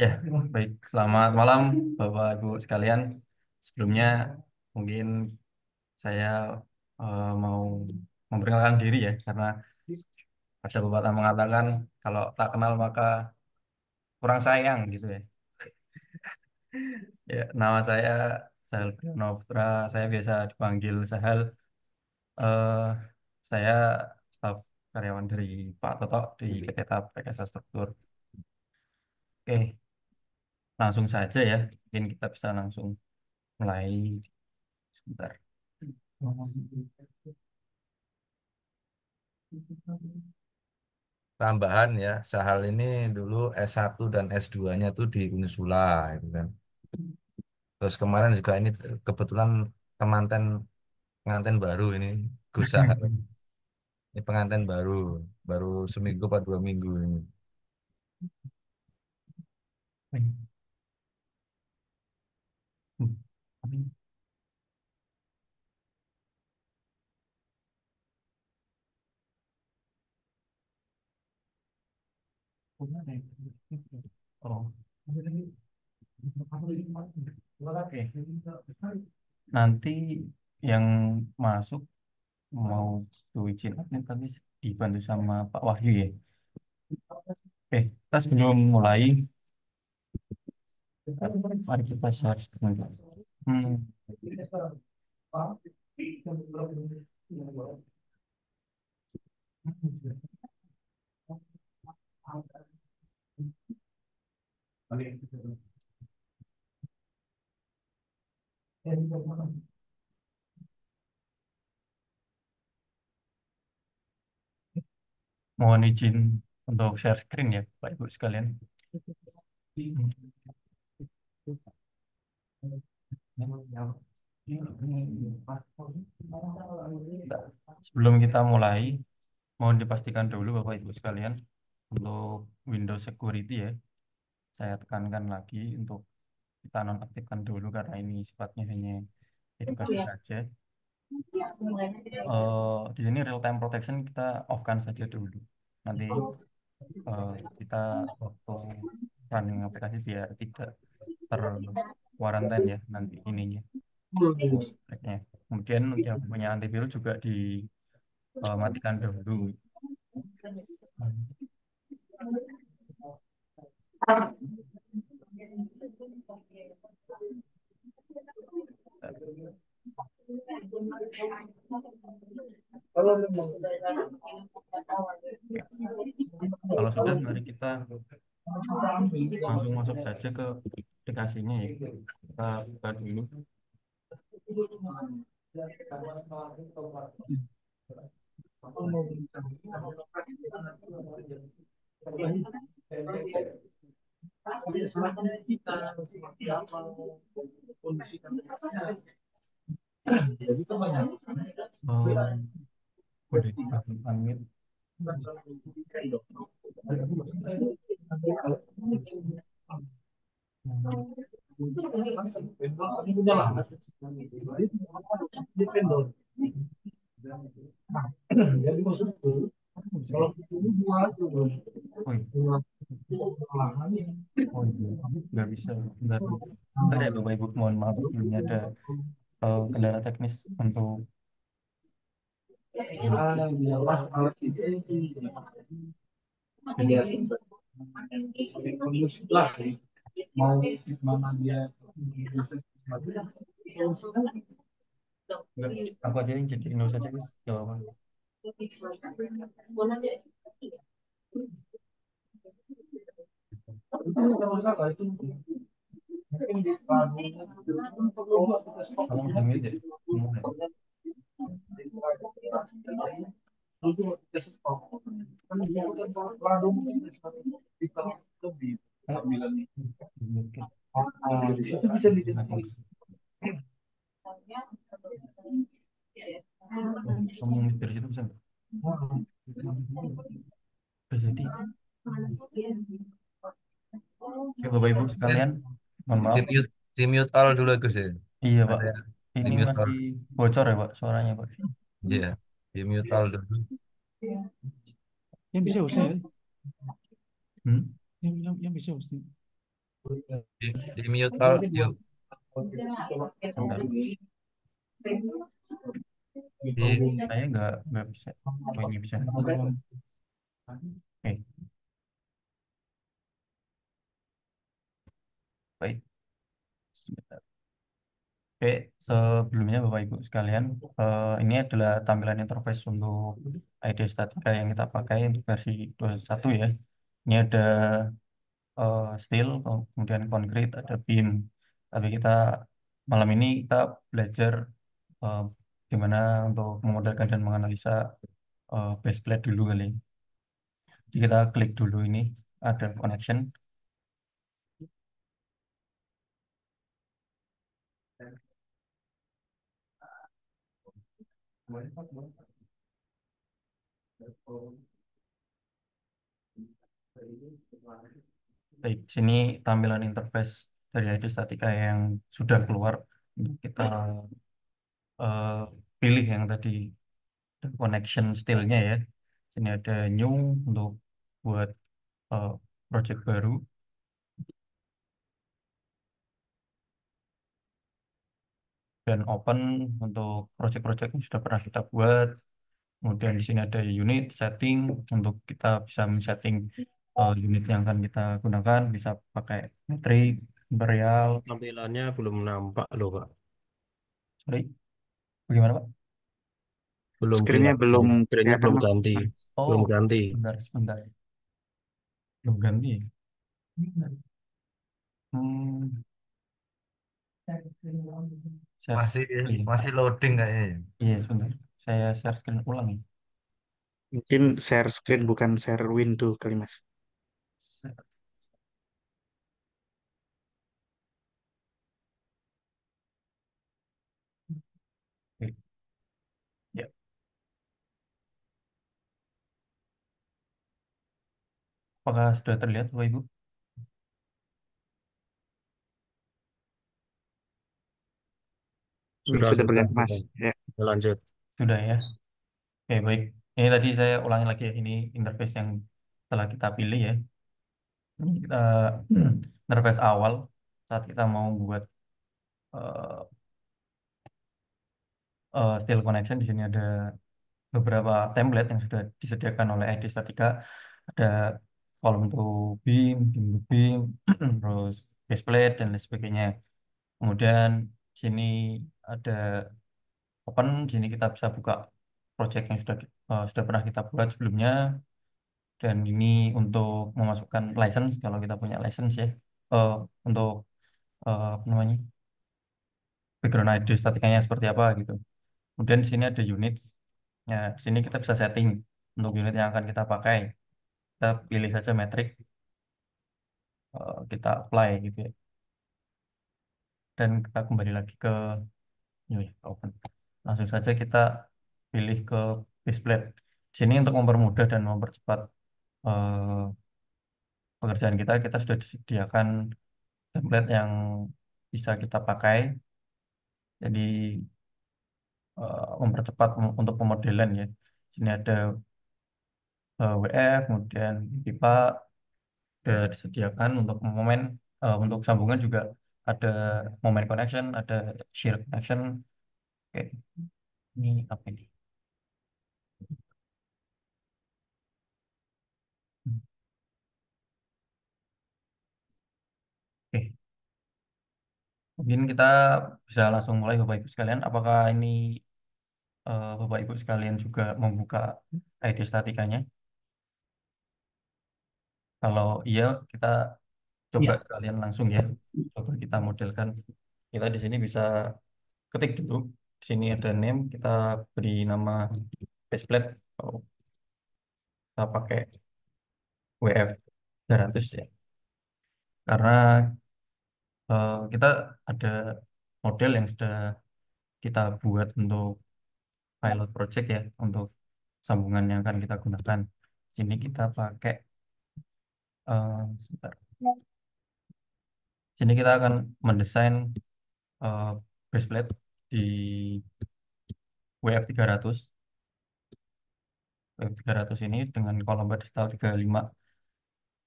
Ya, baik. Selamat malam, Bapak Ibu sekalian. Sebelumnya, mungkin saya mau memperkenalkan diri ya, karena ada pepatah mengatakan kalau tak kenal maka kurang sayang gitu ya. Ya, nama saya Sahel Novra. Saya biasa dipanggil Sahel. Eh, saya staf karyawan dari Pak Toto di PT TAP Rekayasa Struktur. Oke, langsung saja ya. Mungkin kita bisa langsung mulai sebentar. Tambahan ya, Sahal ini dulu S1 dan S2-nya tuh di Unisula gitu kan. Terus kemarin juga ini kebetulan temanten pengantin baru ini Gus Sahal. Ini pengantin baru, baru seminggu atau 2 minggu ini. Oh, oke. Nanti yang masuk mau tuh izin admin tadi dibantu sama Pak Wahyu ya. Oke, kita sebelum mulai, mari kita share screen. Hmm. Mohon izin untuk share screen ya, Pak Ibu sekalian. Nah, sebelum kita mulai, mohon dipastikan dulu Bapak Ibu sekalian untuk Windows Security ya. Saya tekankan lagi untuk kita nonaktifkan dulu karena ini sifatnya hanya edukasi saja. Di sini real time protection kita off-kan saja dulu. Nanti eh, kita waktu running aplikasi biar tidak terkuarantain ya nanti ininya. Speknya. Kemudian yang punya antivirus juga dimatikan dulu. Oke. Kalau sudah, mari kita langsung masuk saja ke aplikasinya ya. Kita buka dulu. Eh, Udah dikasih unmute. Oh, iya. Oh iya, nggak bisa. Bentar, bentar ya Bapak Ibu, mohon maaf ini ada kendala teknis untuk nggak, aku aja yang jadi nol saja guys, jawaban. Kamu udah mute ya? Semua ya? Oke. Kamu mute dari situ bisa nggak? Udah jadi. Oke, Bapak Ibu sekalian, mohon Di maaf. mute, di mute all dulu Gus ya. Iya Pak, Ada yang di ini mute all. masih bocor ya Pak suaranya Pak. Iya, di mute all dulu. Yang bisa usah ya. Hmm? Yang bisa mesti. Di mute all yuk. Bentar. Di Saya nggak bisa. Oh, ini bisa. Oke, baik. Sebentar. Oke, sebelumnya Bapak Ibu sekalian, ini adalah tampilan interface untuk ID Statika yang kita pakai untuk versi 21 ya. Ini ada steel, kemudian concrete, ada beam. Tapi malam ini kita belajar eh, gimana untuk memodelkan dan menganalisa base plate dulu kali. Jadi kita klik dulu ini, ada connection. Baik, sini tampilan interface dari ID Statika yang sudah keluar untuk kita eh, pilih yang tadi connection stylenya ya. Sini ada new untuk buat eh, project baru dan open untuk project-project yang sudah pernah kita buat. Kemudian di sini ada unit setting untuk kita bisa men-setting unit yang akan kita gunakan, bisa pakai metrik, imperial, Tampilannya belum nampak loh, Pak. sorry, bagaimana Pak? Belum Screennya kelihatan. belum Screennya kelihatan belum mas. ganti. Oh, Belum ganti. sebentar, sebentar. Belum ganti ya? Hmm, share masih screen. masih loading kayaknya. Iya, sebentar. Saya share screen ulang ya. Mungkin share screen bukan share window kali mas. Share- Oke. Ya, apakah sudah terlihat Bapak Ibu? Sudah, Sudah sudah, terlihat mas. sudah. Ya. Lanjut. Sudah ya. Oke, baik. Ini tadi saya ulangi lagi ya. Ini interface yang telah kita pilih ya. Ini kita interface awal saat kita mau buat eh, steel connection. Di sini ada beberapa template yang sudah disediakan oleh ID Statika. Ada kolom untuk beam untuk beam, terus base plate dan lain sebagainya. Kemudian sini ada open, sini kita bisa buka project yang sudah pernah kita buat sebelumnya. Dan ini untuk memasukkan license kalau kita punya license ya. Eh, untuk apa namanya? Background ID statikanya seperti apa gitu. Kemudian di sini ada unit. Ya, di sini kita bisa setting untuk unit yang akan kita pakai. Kita pilih saja metrik, kita apply gitu ya. Dan kita kembali lagi ke ini, open. Langsung saja kita pilih ke baseplate. Di sini untuk mempermudah dan mempercepat eh, pekerjaan kita sudah disediakan template yang bisa kita pakai. Jadi mempercepat untuk pemodelan ya. Sini ada WF, kemudian pipa sudah disediakan untuk untuk sambungan juga ada moment connection, ada shear connection. Oke, ini apa ini? Oke, mungkin kita bisa langsung mulai Bapak Ibu sekalian. Apakah ini Bapak Ibu sekalian juga membuka ID statikanya? Kalau iya, kita coba Iya. sekalian langsung ya. Coba kita modelkan. Kita di sini bisa ketik dulu. Di sini ada name, kita beri nama baseplate. Oh, kita pakai WF 300 ya. Karena kita ada model yang sudah kita buat untuk pilot project ya, untuk sambungan yang akan kita gunakan. Sini kita pakai, sebentar. Sini kita akan mendesain eh, baseplate di WF 300. WF 300 ini dengan kolom pedestal 35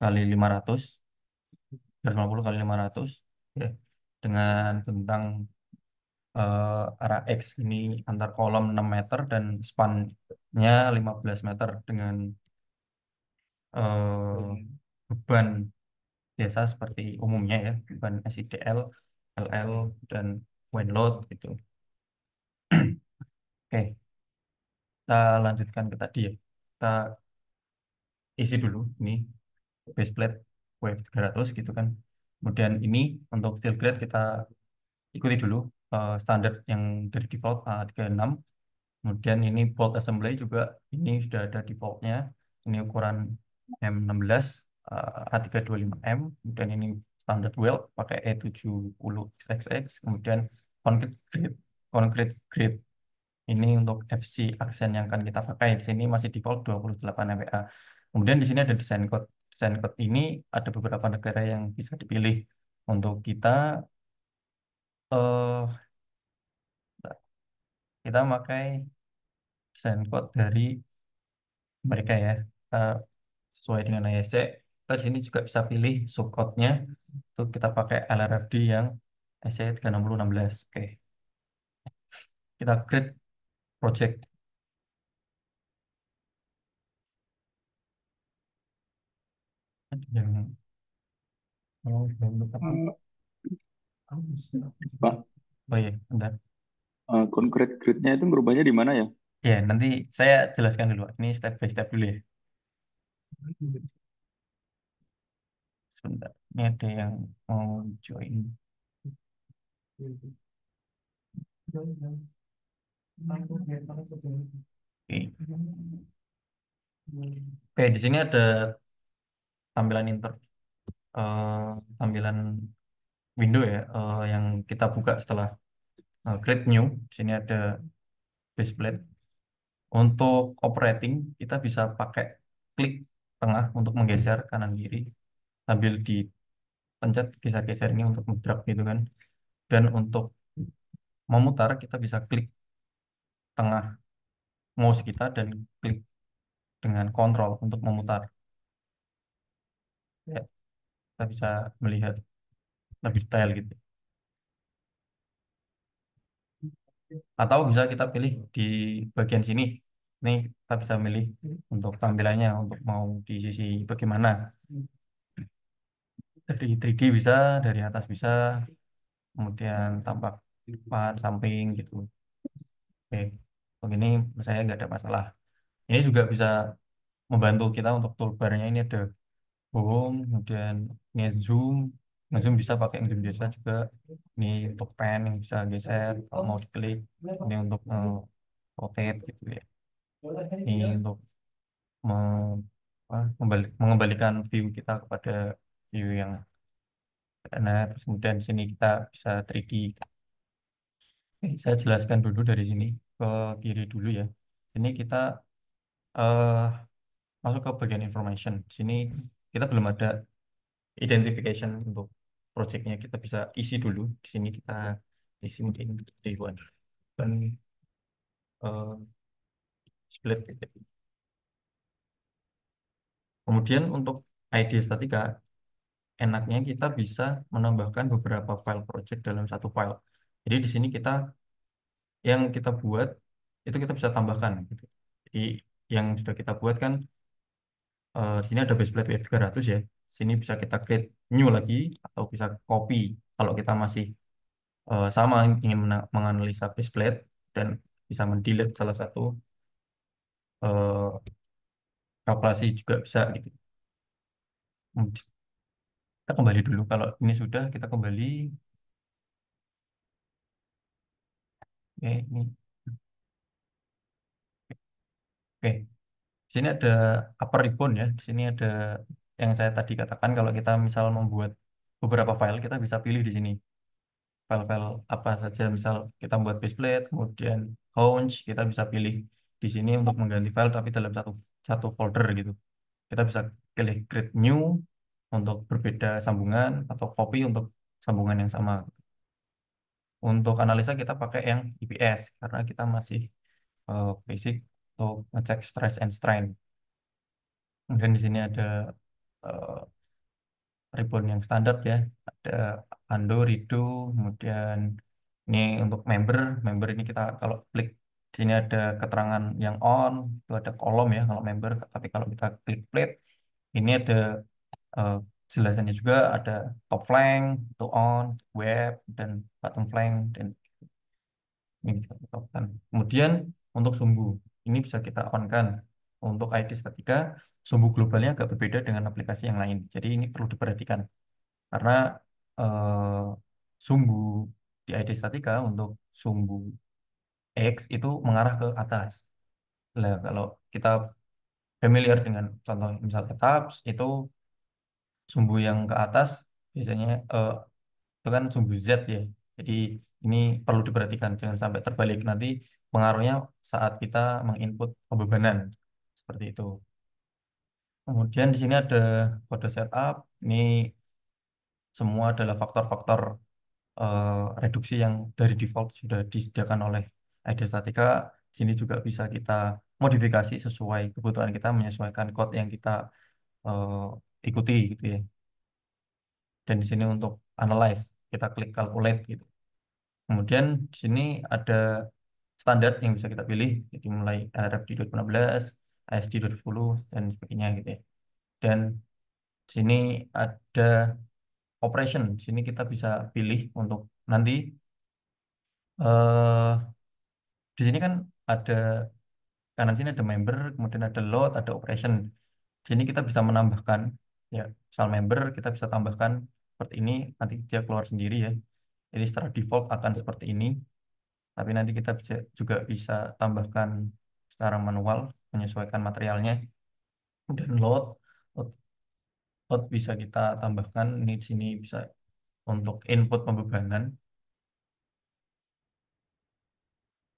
kali 500, 350 kali 500, ya, dengan bentang arah X ini antar kolom 6 meter dan spannya 15 meter dengan eh, beban biasa seperti umumnya ya, beban SIDL, LL, dan wind load gitu. Oke, kita lanjutkan ke tadi ya. Kita isi dulu ini base plate wave 300 gitu kan. Kemudian ini untuk steel grade kita ikuti dulu standar yang dari default A36. Kemudian ini bolt assembly juga ini sudah ada defaultnya. Ini ukuran M16 A325M. Kemudian ini standar weld pakai E70XXX. Kemudian concrete grade, concrete grade ini untuk FC aksen yang akan kita pakai di sini masih default 28 MPa. Kemudian di sini ada desain code. Desain code ini ada beberapa negara yang bisa dipilih. Untuk kita eh kita pakai desain code dari mereka ya. Kita sesuai dengan ISC. Kita di sini juga bisa pilih subcode-nya. Itu kita pakai LRFD yang ISC 36016. Oke, kita create project yang mau bentuk apa? Pak, Oh iya, bentar. concrete grid-nya itu merubahnya di mana ya? Ya, nanti saya jelaskan dulu. Ini step by step dulu ya. Sebentar. Ini ada yang mau join. Oke. Oke, di sini ada tampilan eh, tampilan window ya, yang kita buka setelah create new. Di sini ada base plate. Untuk operating, kita bisa pakai klik tengah untuk menggeser kanan kiri sambil dipencet geser-geser ini untuk ngedrag gitu kan. Dan untuk memutar, kita bisa klik tengah mouse kita dan klik dengan kontrol untuk memutar. Ya, kita bisa melihat lebih detail gitu. Atau bisa kita pilih di bagian sini. Ini kita bisa milih untuk tampilannya, untuk mau di sisi bagaimana. Dari 3D bisa, dari atas bisa, kemudian tampak depan, samping gitu. Oke, begini menurut saya nggak ada masalah. Ini juga bisa membantu kita untuk toolbarnya. Ini ada home, kemudian ini zoom. Zoom bisa pakai yang zoom biasa juga. Ini untuk pen yang bisa geser kalau mau diklik. Ini untuk rotate gitu ya. Ini untuk mengembalikan view kita kepada view yang sederhana. Terus kemudian di sini kita bisa 3D. Oke, saya jelaskan dulu dari sini ke kiri dulu ya. Ini kita eh, masuk ke bagian information. Di sini kita belum ada identification untuk projectnya. Kita bisa isi dulu. Di sini kita isi mungkin day one dan split gitu. Kemudian untuk ID statika, enaknya kita bisa menambahkan beberapa file project dalam satu file. Jadi di sini yang kita buat itu kita bisa tambahkan gitu. Jadi yang sudah kita buat kan di sini ada baseplate WF300 ya. Sini bisa kita create new lagi atau bisa copy kalau kita masih sama ingin menganalisa baseplate dan bisa mendelete salah satu eh, kalkulasi juga bisa gitu. Kemudian kita kembali dulu kalau ini sudah kita kembali. Oke, ini oke. Di sini ada upper ribbon ya. Di sini ada yang saya tadi katakan kalau kita misal membuat beberapa file kita bisa pilih di sini file-file apa saja. Misal kita membuat baseplate, kemudian Haunch, kita bisa pilih di sini untuk mengganti file tapi dalam satu satu folder gitu. Kita bisa pilih create new untuk berbeda sambungan atau copy untuk sambungan yang sama. Untuk analisa kita pakai yang IPS karena kita masih basic untuk ngecek stress and strain. Kemudian di sini ada eh, ribbon yang standar ya. Ada Ando, Rido, kemudian ini untuk member ini kita kalau klik di sini ada keterangan yang on, itu ada kolom ya kalau member. Tapi kalau kita klik plate, ini ada eh, jelasannya juga, ada top flank, itu on, web, dan bottom flank, dan ini bisa kita on. Kemudian untuk sumbu, ini bisa kita on kan. Untuk ID statika, sumbu globalnya agak berbeda dengan aplikasi yang lain. Jadi ini perlu diperhatikan karena eh, sumbu di ID statika untuk sumbu X itu mengarah ke atas. Lah, kalau kita familiar dengan contoh misalnya tabs itu sumbu yang ke atas biasanya itu kan sumbu Z ya. Jadi ini perlu diperhatikan jangan sampai terbalik nanti pengaruhnya saat kita menginput pembebanan seperti itu. Kemudian di sini ada kode setup. Ini semua adalah faktor-faktor reduksi yang dari default sudah disediakan oleh ID Statica. Sini juga bisa kita modifikasi sesuai kebutuhan kita, menyesuaikan code yang kita ikuti gitu ya. Dan di sini untuk analyze, kita klik calculate gitu. Kemudian di sini ada standar yang bisa kita pilih, jadi mulai RFD 2016, ASD 2010, dan sebagainya gitu ya. Dan di sini ada operation, di sini kita bisa pilih untuk nanti eh di sini kan ada kanan sini ada member, kemudian ada load, ada operation. Di sini kita bisa menambahkan ya, misal member kita bisa tambahkan seperti ini, nanti dia keluar sendiri ya. Jadi secara default akan seperti ini, tapi nanti kita bisa juga bisa tambahkan secara manual menyesuaikan materialnya. Kemudian load, load bisa kita tambahkan ini di sini bisa untuk input pembebanan.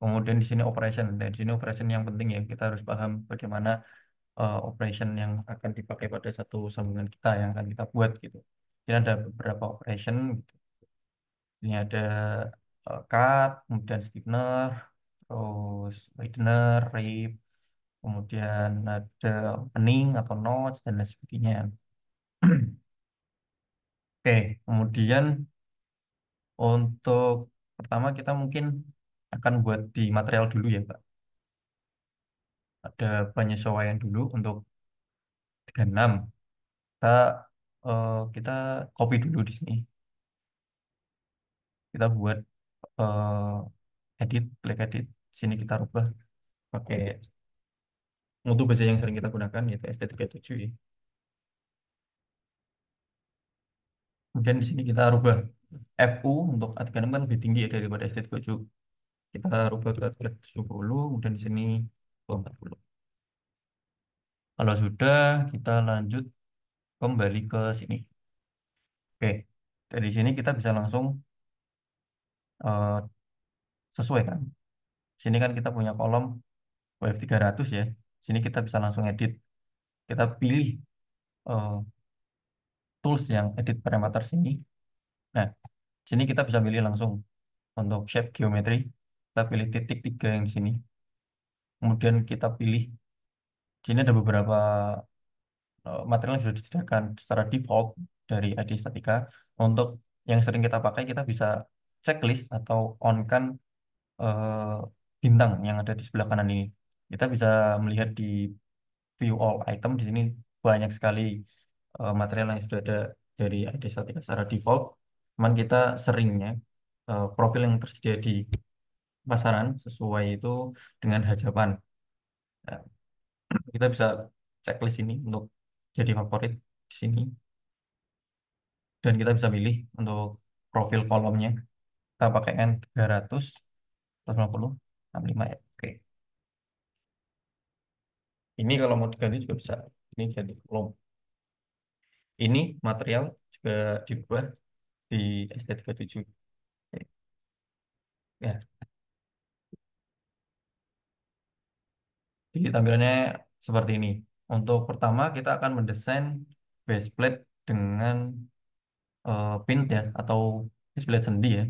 Kemudian di sini operation, dan di sini operation yang penting ya kita harus paham bagaimana operation yang akan dipakai pada satu sambungan kita yang akan kita buat gitu. Ini ada beberapa operation gitu. Ini ada cut, kemudian stiffener, terus widener, rip, kemudian ada opening atau notch dan lain sebagainya. Oke, kemudian untuk pertama kita mungkin akan buat di material dulu ya, Pak. Ada penyesuaian dulu untuk 36. Kita kita copy dulu di sini. Kita buat edit, klik edit. Sini kita rubah pakai mutu baja yang sering kita gunakan yaitu ST37 ya. Kemudian di sini kita rubah FU untuk A36 kan lebih tinggi ya daripada ST37. Kita rubah ke 70, kemudian di sini ke 40. Kalau sudah, kita lanjut kembali ke sini. Oke, dari sini kita bisa langsung eh, sesuaikan. Sini kan kita punya kolom WF300 ya. Sini kita bisa langsung edit. Kita pilih eh, tools yang edit parameter sini. Nah, sini kita bisa pilih langsung untuk shape geometry. Kita pilih titik 3 yang di sini. Kemudian kita pilih, sini ada beberapa material yang sudah disediakan secara default dari ID Statica. Untuk yang sering kita pakai, kita bisa checklist atau on-kan eh, bintang yang ada di sebelah kanan ini. Kita bisa melihat di view all item di sini banyak sekali material yang sudah ada dari ID Statica secara default. Cuman kita seringnya profil yang tersedia di pasaran sesuai itu dengan Hajappan. Nah, kita bisa checklist ini untuk jadi favorit di sini dan kita bisa pilih untuk profil kolomnya. Kita pakai N300, 150, 65 ya. Oke. Ini kalau mau diganti juga bisa. Ini ganti kolom. Ini material juga dibuat di ST37. Oke. Ya, jadi tampilannya seperti ini. Untuk pertama kita akan mendesain base plate dengan pin ya atau base plate sendi ya.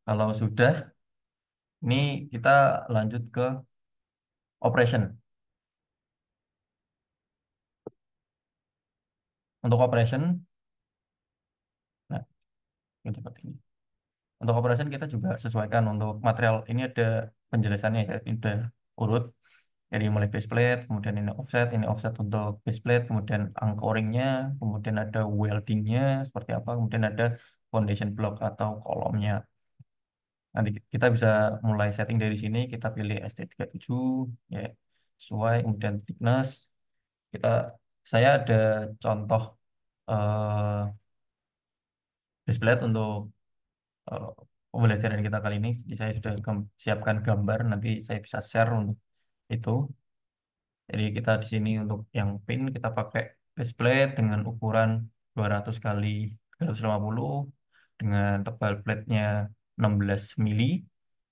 Kalau sudah, ini kita lanjut ke operation. Untuk operation, nah ini seperti ini. Untuk operation kita juga sesuaikan untuk material. Ini ada penjelasannya ya, ini ada urut. Jadi mulai base plate, kemudian ini offset untuk base plate, kemudian anchoringnya, kemudian ada weldingnya seperti apa, kemudian ada foundation block atau kolomnya. Nanti kita bisa mulai setting dari sini, kita pilih ST37, ya, sesuai, kemudian thickness. Kita, saya ada contoh base plate untuk eh, pembelajaran kita kali ini. Jadi saya sudah siapkan gambar, nanti saya bisa share untuk itu. Jadi kita di sini untuk yang pin kita pakai base plate dengan ukuran 200 kali 350 dengan tebal plate-nya 16 mili.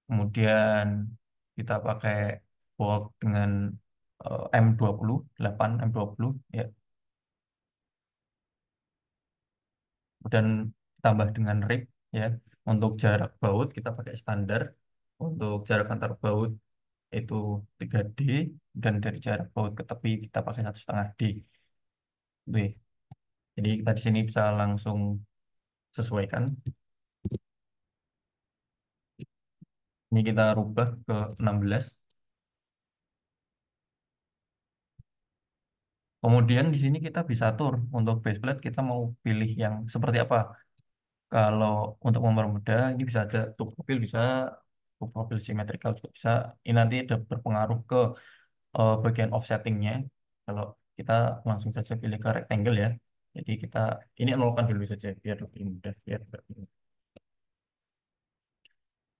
Kemudian kita pakai bolt dengan M20, 8 M20 ya. Kemudian tambah dengan rib ya. Untuk jarak baut kita pakai standar. Untuk jarak antar baut itu 3D dan dari jarak baut ke tepi kita pakai 1,5D. Itu ya. Jadi kita di sini bisa langsung sesuaikan. Ini kita rubah ke 16. Kemudian di sini kita bisa atur untuk base plate kita mau pilih yang seperti apa. Kalau untuk mempermudah ini bisa ada tube profil bisa, tube profil symmetrical juga bisa. Ini nanti ada berpengaruh ke bagian offsettingnya. Kalau kita langsung saja pilih ke rectangle ya. Jadi kita ini nolkan dulu saja biar lebih mudah biar lebih mudah.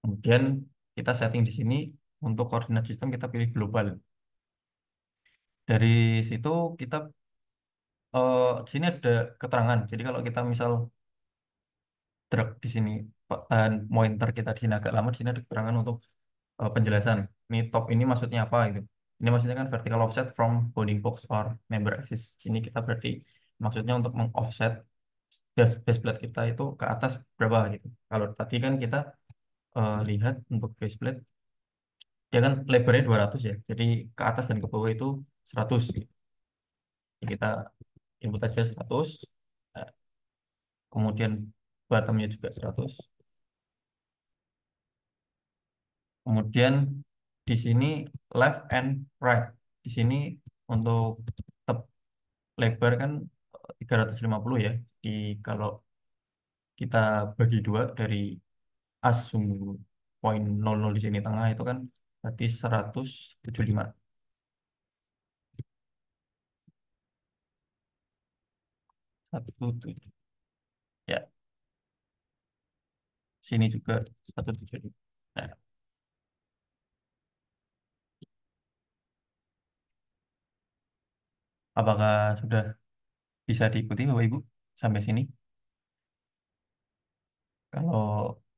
Kemudian kita setting di sini untuk koordinat sistem kita pilih global. Dari situ kita di sini ada keterangan. Jadi kalau kita misal drag di sini pointer kita di sini agak lama, di sini ada keterangan untuk penjelasan. Ini top ini maksudnya apa gitu. Ini maksudnya kan vertical offset from bounding box or member axis. Sini kita berarti maksudnya untuk mengoffset base plate kita itu ke atas berapa gitu. Kalau tadi kan kita lihat untuk base plate dia kan lebarnya 200 ya. Jadi ke atas dan ke bawah itu 100. Jadi kita input aja 100. eh, Kemudian bottomnya juga 100. Kemudian di sini left and right. Di sini untuk tep- lebar kan 350 ya. Di kalau kita bagi dua dari as sumbu poin 00 di sini tengah itu kan berarti 175. 17. Ya, sini juga 175. Nah, apakah sudah bisa diikuti Bapak Ibu sampai sini? Kalau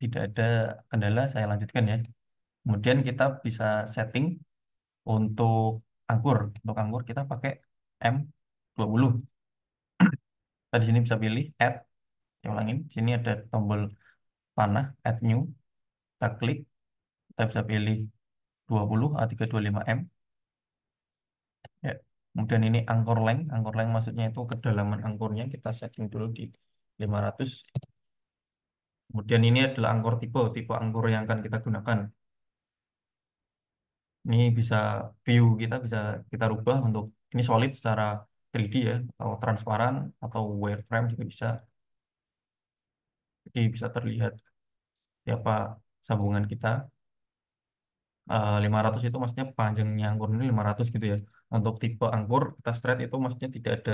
tidak ada kendala saya lanjutkan ya. Kemudian kita bisa setting untuk angkur. Untuk angkur kita pakai M20. Kita di sini bisa pilih add. Saya ulangin. Di sini ada tombol panah, add new. Kita klik. Kita bisa pilih 20 A325M. Ya. Kemudian ini angkor length. Angkor length maksudnya itu kedalaman angkurnya. Kita setting dulu di 500. Kemudian ini adalah angkor tipe. Tipe angkor yang akan kita gunakan. Ini bisa view kita bisa kita rubah untuk ini solid secara 3D ya, atau transparan atau wireframe juga bisa. Jadi bisa terlihat siapa sambungan kita. 500 itu maksudnya panjangnya angkur ini 500 gitu ya. Untuk tipe angkur kita straight itu maksudnya tidak ada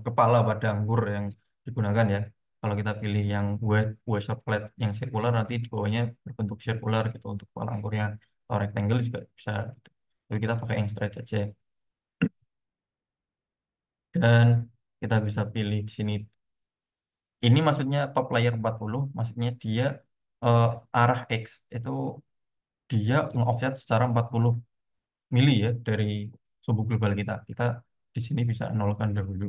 kepala pada anggur yang digunakan ya. Kalau kita pilih yang washer plate yang sirkular nanti di bawahnya berbentuk sirkular gitu untuk kepala anggurnya. Atau rectangle juga bisa gitu. Tapi kita pakai yang straight aja. Dan kita bisa pilih di sini. Ini maksudnya top layer 40, maksudnya dia eh, arah X itu dia nge-offset secara 40 mili ya dari suhu global kita. Kita di sini bisa nolkan dahulu.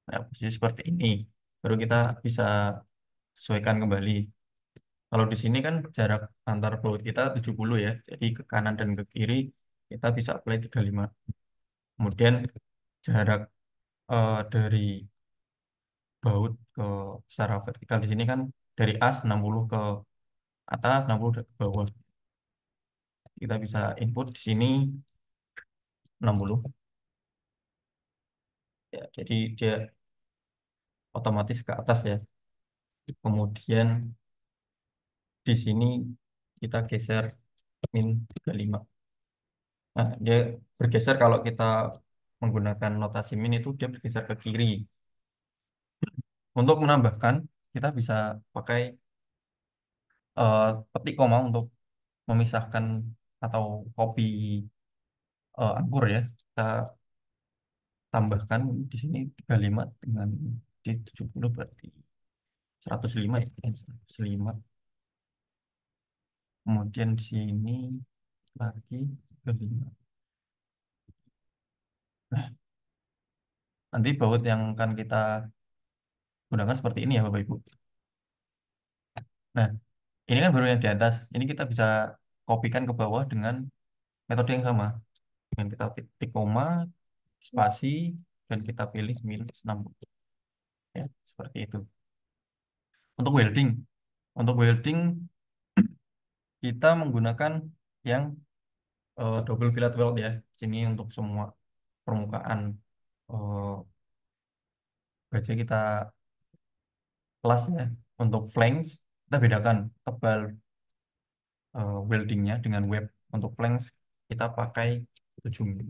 Nah, posisi seperti ini. Baru kita bisa sesuaikan kembali. Kalau di sini kan jarak antar baut kita 70 ya. Jadi ke kanan dan ke kiri kita bisa apply 35. Kemudian jarak dari baut ke secara vertikal di sini kan dari as 60 ke atas, 60 ke bawah. Kita bisa input di sini 60. Ya, jadi dia otomatis ke atas ya. Kemudian di sini kita geser min 35. Nah, dia bergeser kalau kita menggunakan notasi min itu dia bergeser ke kiri. Untuk menambahkan, kita bisa pakai eh, petik koma untuk memisahkan atau copy angkur ya. Kita tambahkan di sini 35 dengan di 70 berarti 105 ya. 105. Kemudian di sini lagi 35. Nah, nanti baut yang akan kita gunakan seperti ini ya Bapak Ibu. Nah, ini kan baru yang di atas. Ini kita bisa kopikan ke bawah dengan metode yang sama. Dengan kita ketik koma, spasi, dan kita pilih minus 60. Ya, seperti itu. Untuk welding kita menggunakan yang double fillet weld ya. Sini untuk semua permukaan eh, baja kita kelas ya. Untuk flanks kita bedakan tebal weldingnya dengan web. Untuk flanks kita pakai 7 mm.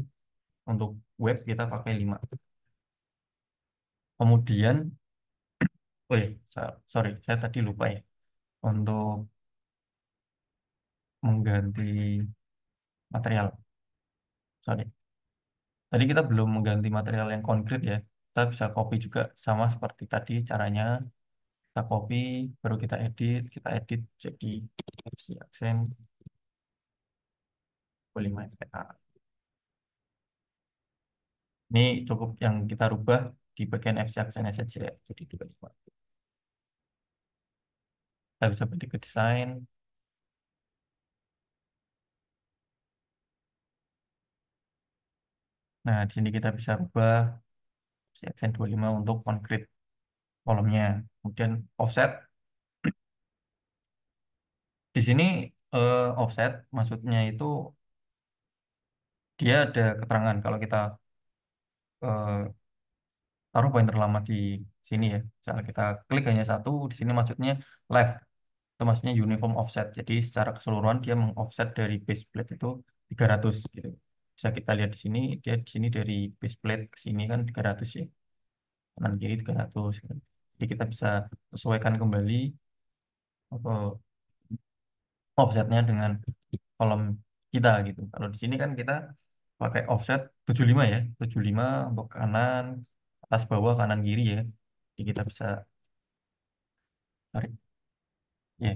Untuk web kita pakai 5. Kemudian, oh ya, sorry, saya tadi lupa ya. Untuk mengganti material. Sorry. Tadi kita belum mengganti material yang konkret ya. Kita bisa copy juga sama seperti tadi caranya. Kita copy, baru kita edit jadi FC aksen 25 MPa. Ini cukup yang kita rubah di bagian FC aksennya saja ya. Jadi 25. Kita bisa balik ke desain. Nah, di sini kita bisa rubah FC aksen 25 untuk konkret kolomnya. Kemudian offset. Di sini offset maksudnya itu dia ada keterangan kalau kita eh, taruh pointer lama di sini ya. Misalnya kita klik hanya satu, di sini maksudnya left. Itu maksudnya uniform offset. Jadi secara keseluruhan dia mengoffset dari base plate itu 300 gitu. Bisa kita lihat di sini, dia di sini dari base plate ke sini kan 300 ya. Kanan kiri 300 gitu. Jadi kita bisa sesuaikan kembali apa, offsetnya dengan kolom kita gitu. Kalau di sini kan kita pakai offset 75 ya. 75 untuk kanan, atas bawah, kanan kiri ya. Jadi kita bisa tarik ya.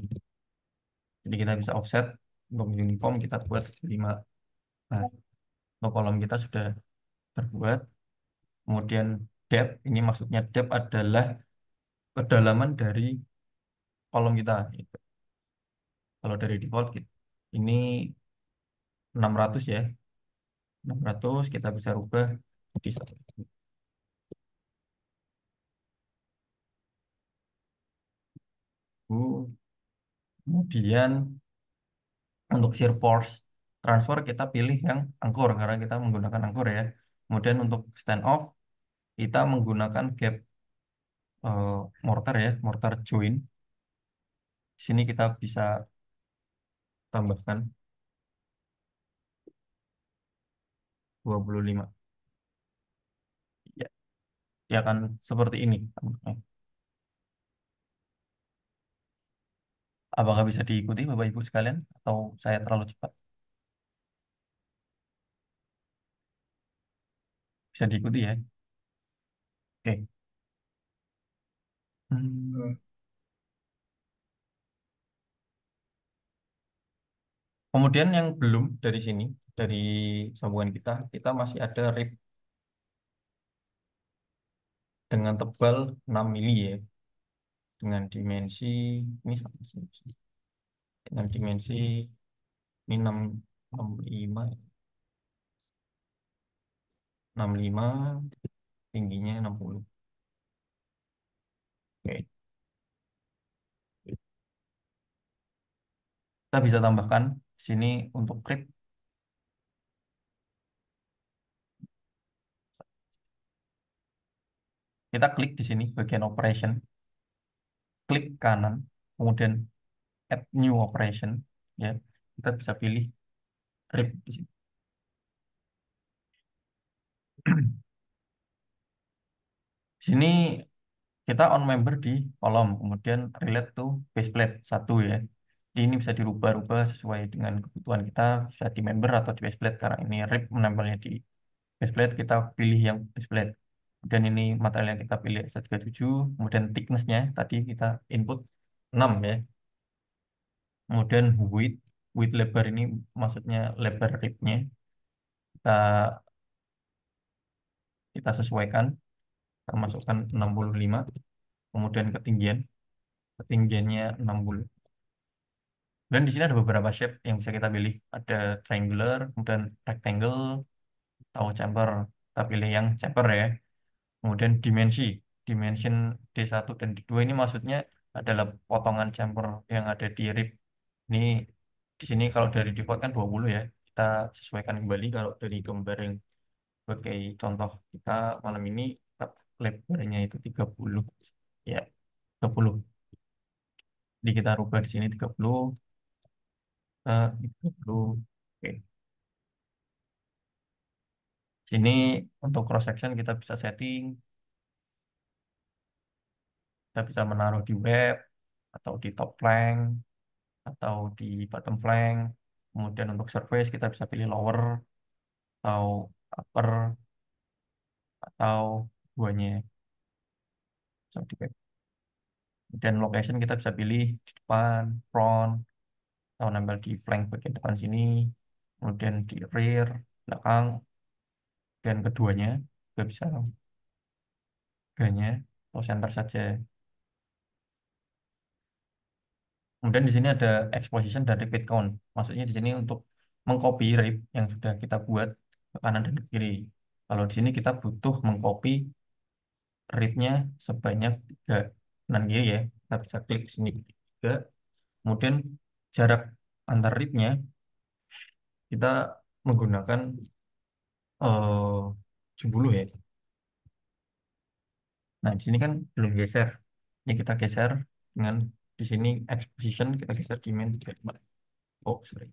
Jadi kita bisa offset untuk uniform kita buat 75. Nah, untuk kolom kita sudah terbuat. Kemudian depth, ini maksudnya depth adalah kedalaman dari kolom kita. Gitu. Kalau dari default ini 600 ya. 600 kita bisa rubah di 1.000. Kemudian untuk shear force transfer kita pilih yang angkor karena kita menggunakan angkor ya. Kemudian untuk stand off kita menggunakan gap eh, mortar ya, mortar joint. Di sini kita bisa tambahkan 25. Ya, ya akan seperti ini tampaknya. Apakah bisa diikuti Bapak Ibu sekalian atau saya terlalu cepat? Bisa diikuti ya. Oke. Hmm. Kemudian yang belum dari sini, dari sambungan kita masih ada rib dengan tebal 6 mili ya. Dengan dimensi, ini sama sini. Dengan dimensi ini 6, 65 ya. 65, tingginya 60. Oke. Kita bisa tambahkan di sini untuk creep. Kita klik di sini bagian operation, klik kanan, kemudian add new operation, ya. Kita bisa pilih rip di sini. Di sini kita on member di kolom, kemudian relate to baseplate satu, ya. Jadi ini bisa dirubah-rubah sesuai dengan kebutuhan kita, bisa di member atau di baseplate. Karena ini rip menempelnya di baseplate, kita pilih yang baseplate. Dan ini material yang kita pilih S37, kemudian thickness-nya tadi kita input 6, ya. Kemudian width lebar ini maksudnya lebar ribnya kita kita sesuaikan, kita masukkan 65. Kemudian ketinggiannya 60. Dan di sini ada beberapa shape yang bisa kita pilih. Ada triangular, kemudian rectangle, atau chamfer. Kita pilih yang chamfer, ya. Kemudian dimension D1 dan D2 ini maksudnya adalah potongan chamfer yang ada di rib. Ini di sini kalau dari default kan 20, ya. Kita sesuaikan kembali kalau dari gambar yang sebagai contoh kita malam ini, kita lebarnya itu 30, ya, 30. Jadi kita rubah di sini 30 ke 30. Oke. Sini untuk cross section kita bisa setting, kita bisa menaruh di web atau di top flank atau di bottom flank. Kemudian untuk surface kita bisa pilih lower atau upper atau duanya. So, di web. Dan location kita bisa pilih di depan, front, atau nempel di flank bagian depan sini, kemudian di rear, belakang, dan keduanya juga bisa, tiganya atau center saja. Kemudian di sini ada exposition dan repeat count. Maksudnya di sini untuk mengcopy rip yang sudah kita buat ke kanan dan ke kiri. Kalau di sini kita butuh mengcopy ripnya sebanyak 3 kanan kiri, ya. Kita bisa klik sini 3. Kemudian jarak antar ripnya kita menggunakan 70, ya. Nah, di sini kan belum geser. Ini kita geser dengan di sini exposition kita geser di min 35. Oh, sorry.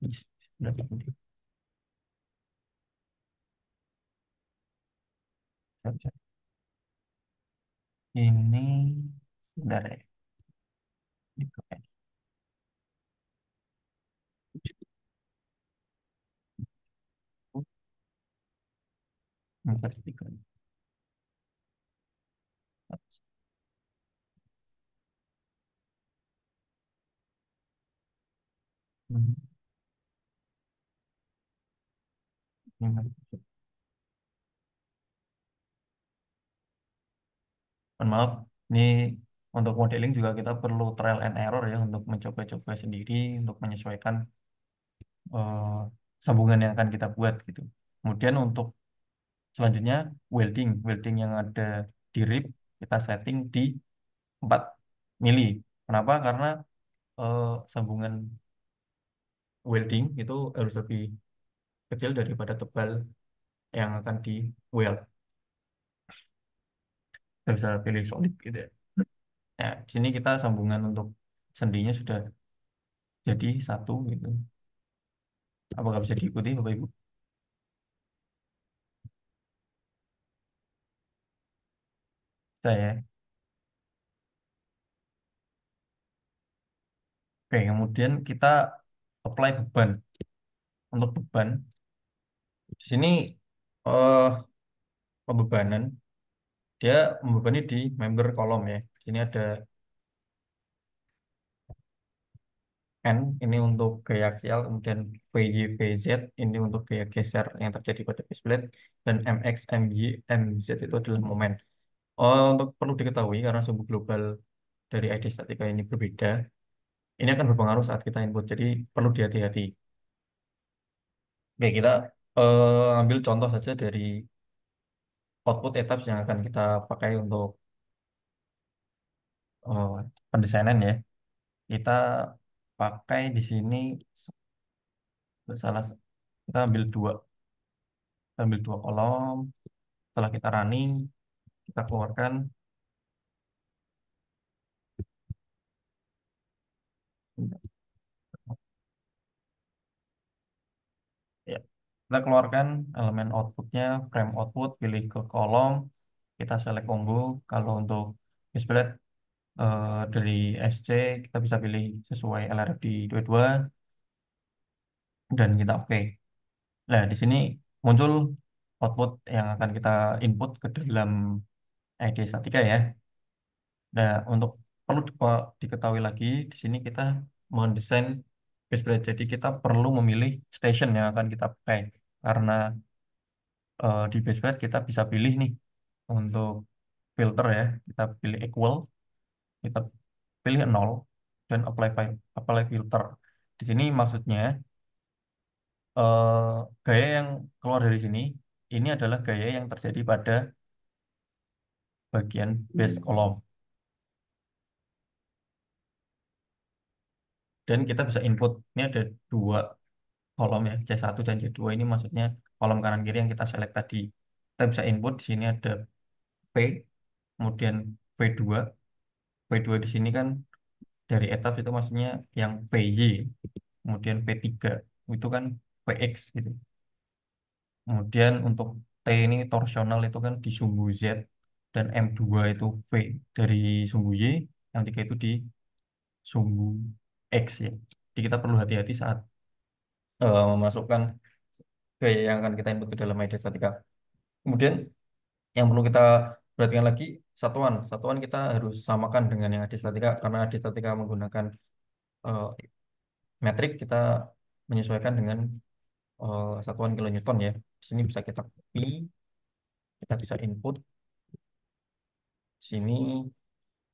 Ini sebentar, ya. Ini keren. Bentar, tiga. Hmm, mohon maaf, ini untuk modeling juga kita perlu trial and error, ya, untuk mencoba-coba sendiri untuk menyesuaikan eh, sambungan yang akan kita buat gitu. Kemudian untuk selanjutnya welding yang ada di rib kita setting di 4 mili. Kenapa? Karena eh, sambungan welding itu harus lebih kecil daripada tebal yang akan di weld. Kita bisa pilih solid gitu, ya. Nah, di sini kita sambungan untuk sendinya sudah jadi satu gitu. Apakah bisa diikuti, Bapak Ibu? Saya. Oke, kemudian kita apply beban. Untuk beban, di sini eh pembebanan dia membebani di member kolom, ya. Di sini ada N ini untuk gaya aksial, kemudian VY, VZ ini untuk gaya geser yang terjadi pada base plate, dan MX, MY, MZ itu adalah momen. Oh, untuk perlu diketahui karena suhu global dari ID statika ini berbeda, ini akan berpengaruh saat kita input, jadi perlu dihati-hati. Oke, kita Ambil contoh saja dari output etaps yang akan kita pakai untuk eh, pendesainan ya. Kita pakai di sini salah kita ambil dua kolom. Setelah kita running, kita keluarkan ya. Kita keluarkan elemen outputnya, frame output, pilih ke kolom, kita select combo. Kalau untuk display dari SC kita bisa pilih sesuai LRFD 22 dan kita oke. Nah, di sini muncul output yang akan kita input ke dalam ID statika ya. Nah, untuk perlu diketahui lagi di sini kita mendesain baseplate. Jadi kita perlu memilih station yang akan kita pakai karena di baseplate kita bisa pilih nih untuk filter ya. Kita pilih equal, kita pilih 0 dan apply filter. Di sini maksudnya eh, gaya yang keluar dari sini ini adalah gaya yang terjadi pada bagian base kolom dan kita bisa input. Ini ada dua kolom ya, C1 dan C2, ini maksudnya kolom kanan kiri yang kita select tadi. Kita bisa input di sini ada P, kemudian V2. V2 di sini kan dari etap itu maksudnya yang PY, kemudian P3 itu kan PX gitu. Kemudian untuk T ini torsional itu kan di sumbu Z dan M2 itu V dari sumbu Y, yang tiga itu di sumbu X ya. Jadi kita perlu hati-hati saat memasukkan gaya yang akan kita input ke dalam media statika. Kemudian yang perlu kita perhatikan lagi satuan. Satuan kita harus samakan dengan yang ada statika karena ada statika menggunakan eh, metrik, kita menyesuaikan dengan satuan kilonewton ya. Di sini bisa kita copy, kita bisa input. Di sini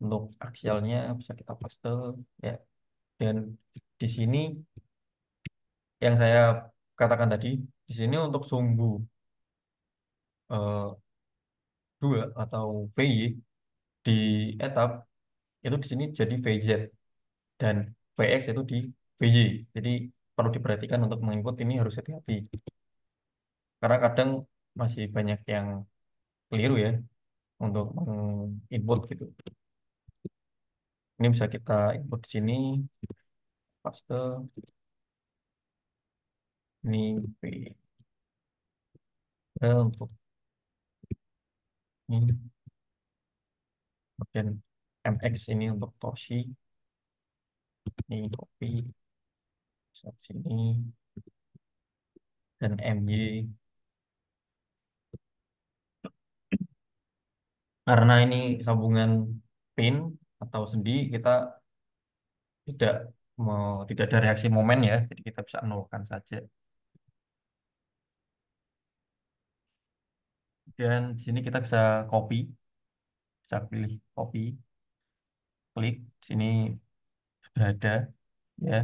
untuk aksialnya bisa kita paste ya. Dan di sini yang saya katakan tadi, di sini untuk sumbu 2 atau VY di etap itu di sini jadi VZ dan VX itu di VY. Jadi perlu diperhatikan untuk menginput ini harus hati-hati karena kadang masih banyak yang keliru ya untuk menginput gitu. Ini bisa kita input di sini, paste, ini V untuk ini, kemudian MX ini untuk torsi, ini copy, saat sini, dan MY. Karena ini sambungan pin atau sendi, kita tidak tidak ada reaksi momen ya, jadi kita bisa nolkan saja. Dan di sini kita bisa pilih copy, klik di sini sudah ada ya.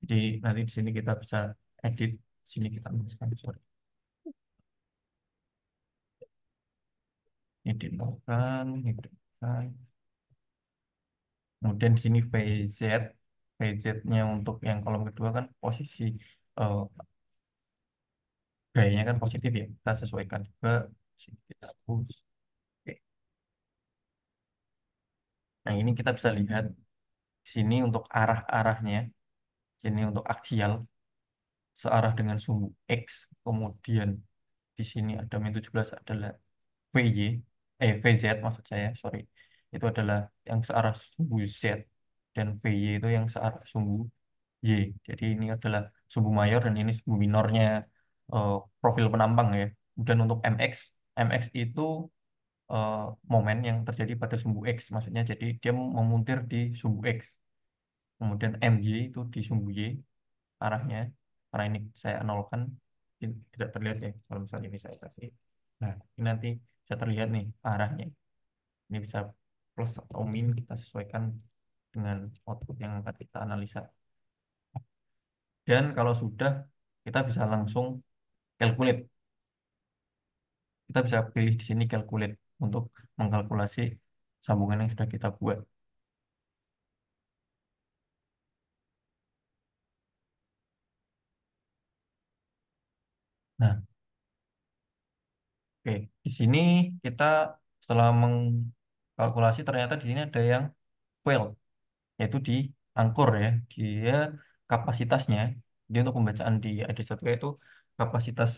Jadi nanti di sini kita bisa edit, di sini kita masukkan, sorry, ini dinolkan, ini dinolkan. Kemudian di sini VZ, VZ-nya untuk yang kolom kedua kan posisi eh, gayanya kan positif ya, kita sesuaikan juga. Sini kita hapus. Oke. Nah ini kita bisa lihat di sini untuk arah-arahnya, sini untuk aksial searah dengan sumbu X, kemudian di sini ada -17 adalah VY, VZ maksud saya, sorry. Itu adalah yang searah sumbu Z, dan VY itu yang searah sumbu Y. Jadi ini adalah sumbu mayor dan ini sumbu minornya eh, profil penampang ya. Kemudian untuk MX, MX itu eh, momen yang terjadi pada sumbu X, maksudnya jadi dia memuntir di sumbu X. Kemudian MY itu di sumbu Y arahnya, karena ini saya nolkan, ini tidak terlihat ya kalau misalnya ini saya kasih. Nah, ini nanti bisa terlihat nih arahnya. Ini bisa plus atau min, kita sesuaikan dengan output yang akan kita analisa. Dan kalau sudah, kita bisa langsung calculate. Kita bisa pilih di sini calculate untuk mengkalkulasi sambungan yang sudah kita buat. Nah, oke, di sini kita setelah mengkalkulasi ternyata di sini ada yang fail, yaitu di angkor ya. Dia kapasitasnya, dia untuk pembacaan di ID1 itu kapasitas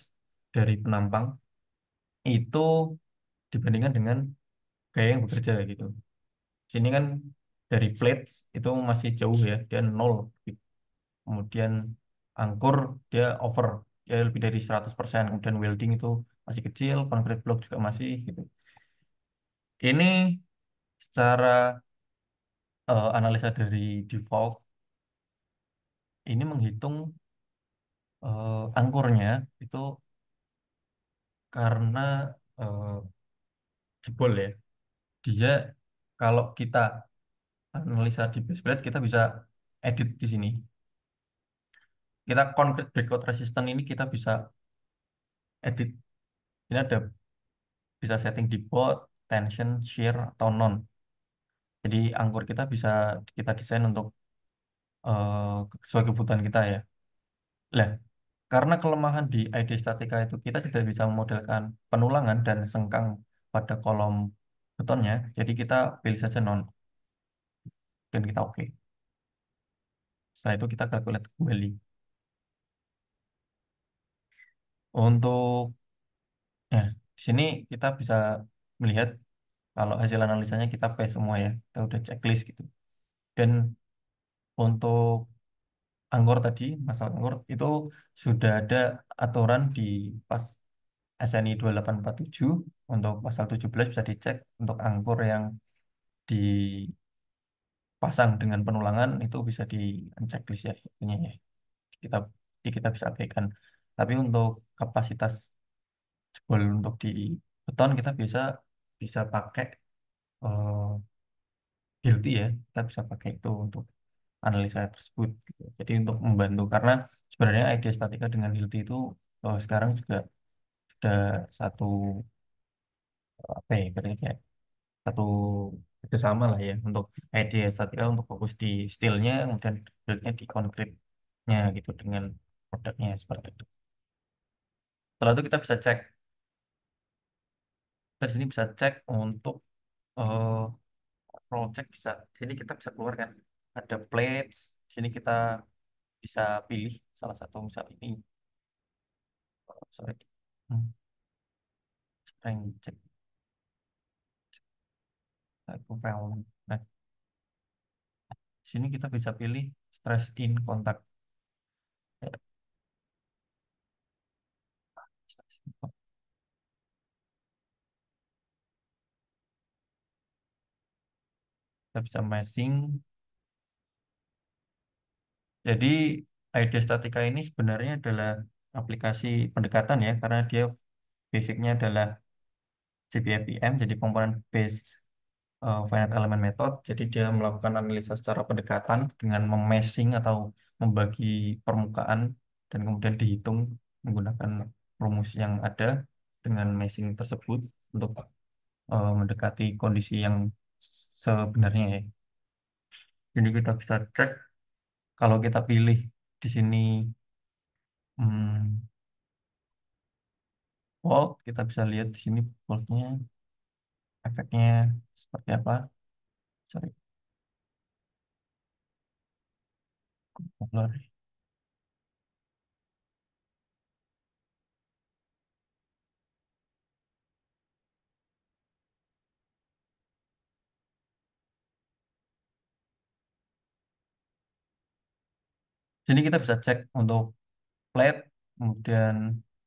dari penampang itu dibandingkan dengan gaya yang bekerja gitu. Sini kan dari plates itu masih jauh ya, dia nol. Kemudian angkur dia over, dia lebih dari 100%. Kemudian welding itu masih kecil, concrete block juga masih gitu. Ini secara analisa dari default ini menghitung angkurnya itu karena eh, jebol ya. Dia kalau kita analisa di base plate kita bisa edit di sini. Kita concrete breakout resistance ini kita bisa edit. Ini ada bisa setting di both, tension, shear, atau non. Jadi angkor kita bisa kita desain untuk sesuai kebutuhan kita ya. Lah, karena kelemahan di ID statika itu kita tidak bisa memodelkan penulangan dan sengkang pada kolom betonnya, jadi kita pilih saja non dan kita oke. Setelah itu kita calculate kembali. Untuk ya, di sini kita bisa melihat kalau hasil analisanya kita paste semua ya, kita udah checklist gitu. Dan untuk angkor tadi, masalah angkor itu sudah ada aturan di pas SNI 2847 untuk pasal 17 bisa dicek untuk angkor yang dipasang dengan penulangan itu bisa di checklist ya itunya ya. Kita kita bisa abaikan. Tapi untuk kapasitas jebol untuk di beton kita bisa bisa pakai eh Hilti ya. Kita bisa pakai itu untuk analisa tersebut gitu. Jadi untuk membantu karena sebenarnya ide statika dengan Hilti itu sekarang juga sudah satu apa ya berarti kayak satu kerjasama lah ya untuk ide statika untuk fokus di steelnya kemudian buildnya di konkritnya gitu dengan produknya seperti itu. Setelah itu kita bisa cek kita di sini bisa cek untuk eh project bisa di sini kita bisa keluarkan ada plates di sini kita bisa pilih salah satu misal ini sorry. Strength check profile. Nah, di sini kita bisa pilih stress in contact. Ya, stress in contact. Kita bisa matching. Jadi ID Statika ini sebenarnya adalah aplikasi pendekatan ya, karena dia basicnya adalah CPFIM, jadi komponen based finite element method. Jadi dia melakukan analisa secara pendekatan dengan memeshing atau membagi permukaan dan kemudian dihitung menggunakan rumus yang ada dengan meshing tersebut untuk mendekati kondisi yang sebenarnya ya. Jadi kita bisa cek kalau kita pilih di sini hmm, volt, kita bisa lihat di sini voltnya efeknya seperti apa. Sorry, keluar. Sini kita bisa cek untuk plate, kemudian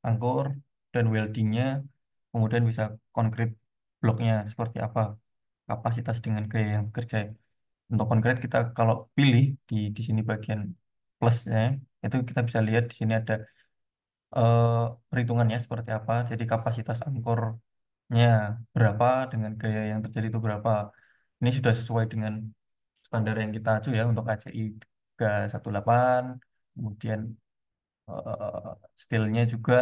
angkor dan weldingnya, kemudian bisa konkret bloknya seperti apa, kapasitas dengan gaya yang bekerja. Untuk konkret kita kalau pilih di sini bagian plusnya itu kita bisa lihat di sini ada eh, perhitungannya seperti apa. Jadi kapasitas angkornya berapa dengan gaya yang terjadi itu berapa. Ini sudah sesuai dengan standar yang kita acu ya untuk ACI 318. Kemudian steelnya juga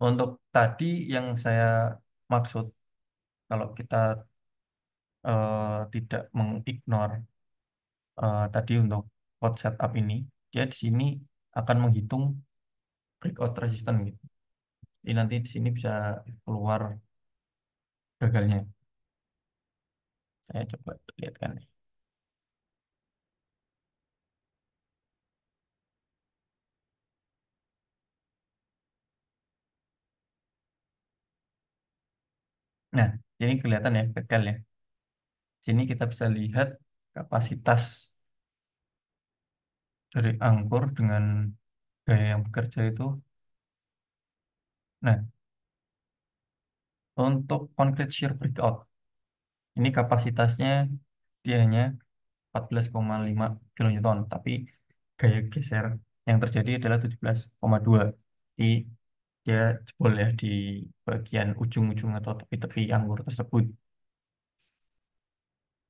Untuk tadi yang saya maksud, kalau kita tidak mengignore tadi untuk code setup ini, dia di sini akan menghitung breakout resistance gitu. Jadi nanti di sini bisa keluar gagalnya. Saya coba lihatkan. Nah, ini kelihatan ya gagal ya. Sini kita bisa lihat kapasitas dari angkur dengan gaya yang bekerja itu. Nah, untuk concrete shear breakout, ini kapasitasnya dia hanya 14,5 kilonewton, tapi gaya geser yang terjadi adalah 17,2. Jadi dia jebol ya di bagian ujung-ujung atau tepi-tepi anggur tersebut.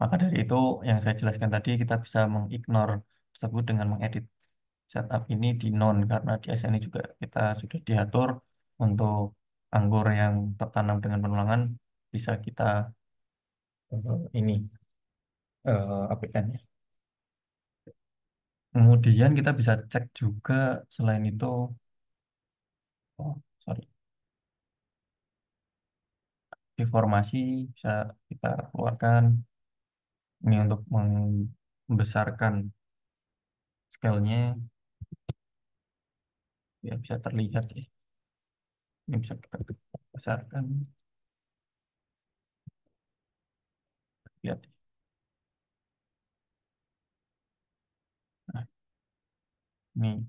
Maka dari itu yang saya jelaskan tadi kita bisa mengignore tersebut dengan mengedit setup ini di non, karena di SN ini juga kita sudah diatur untuk anggur yang tertanam dengan penulangan bisa kita ini aplikasikan ya. Kemudian kita bisa cek juga selain itu, oh sorry, informasi bisa kita keluarkan ini untuk membesarkan scale-nya ya bisa terlihat ya. Ini bisa kita besarkan, lihat. Nah, ini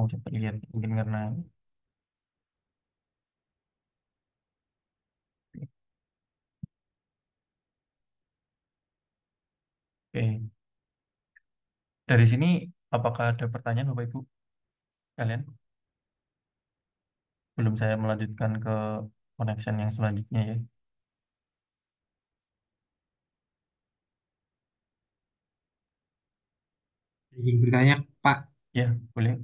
bisa terlihat mungkin karena oke. Dari sini apakah ada pertanyaan Bapak Ibu kalian? Belum saya melanjutkan ke connection yang selanjutnya ya. Izin bertanya, Pak. Ya, boleh.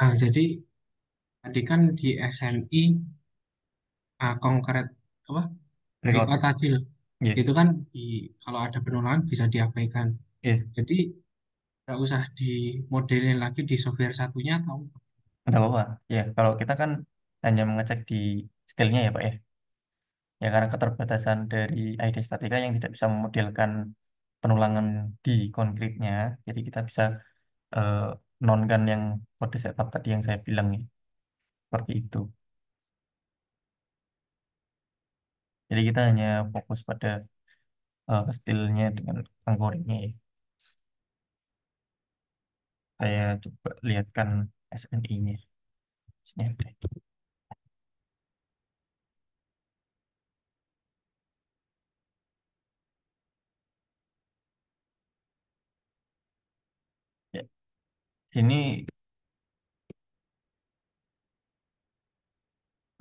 Jadi tadi kan di SNI konkret apa Breakout. breakout tadi loh. Ya, Itu kan kalau ada penolakan bisa diabaikan. ya, Jadi nggak usah dimodelin lagi di software satunya atau nggak apa-apa. Ya, kalau kita kan hanya mengecek di stylenya ya Pak ya. Ya karena keterbatasan dari ID statika yang tidak bisa memodelkan penulangan di konkretnya, jadi kita bisa eh, nonkan yang kode setup tadi yang saya bilang ya. Seperti itu. Jadi kita hanya fokus pada stylenya dengan anchoringnya ya. Saya coba lihatkan SNI-nya. Sini ada. Ya, sini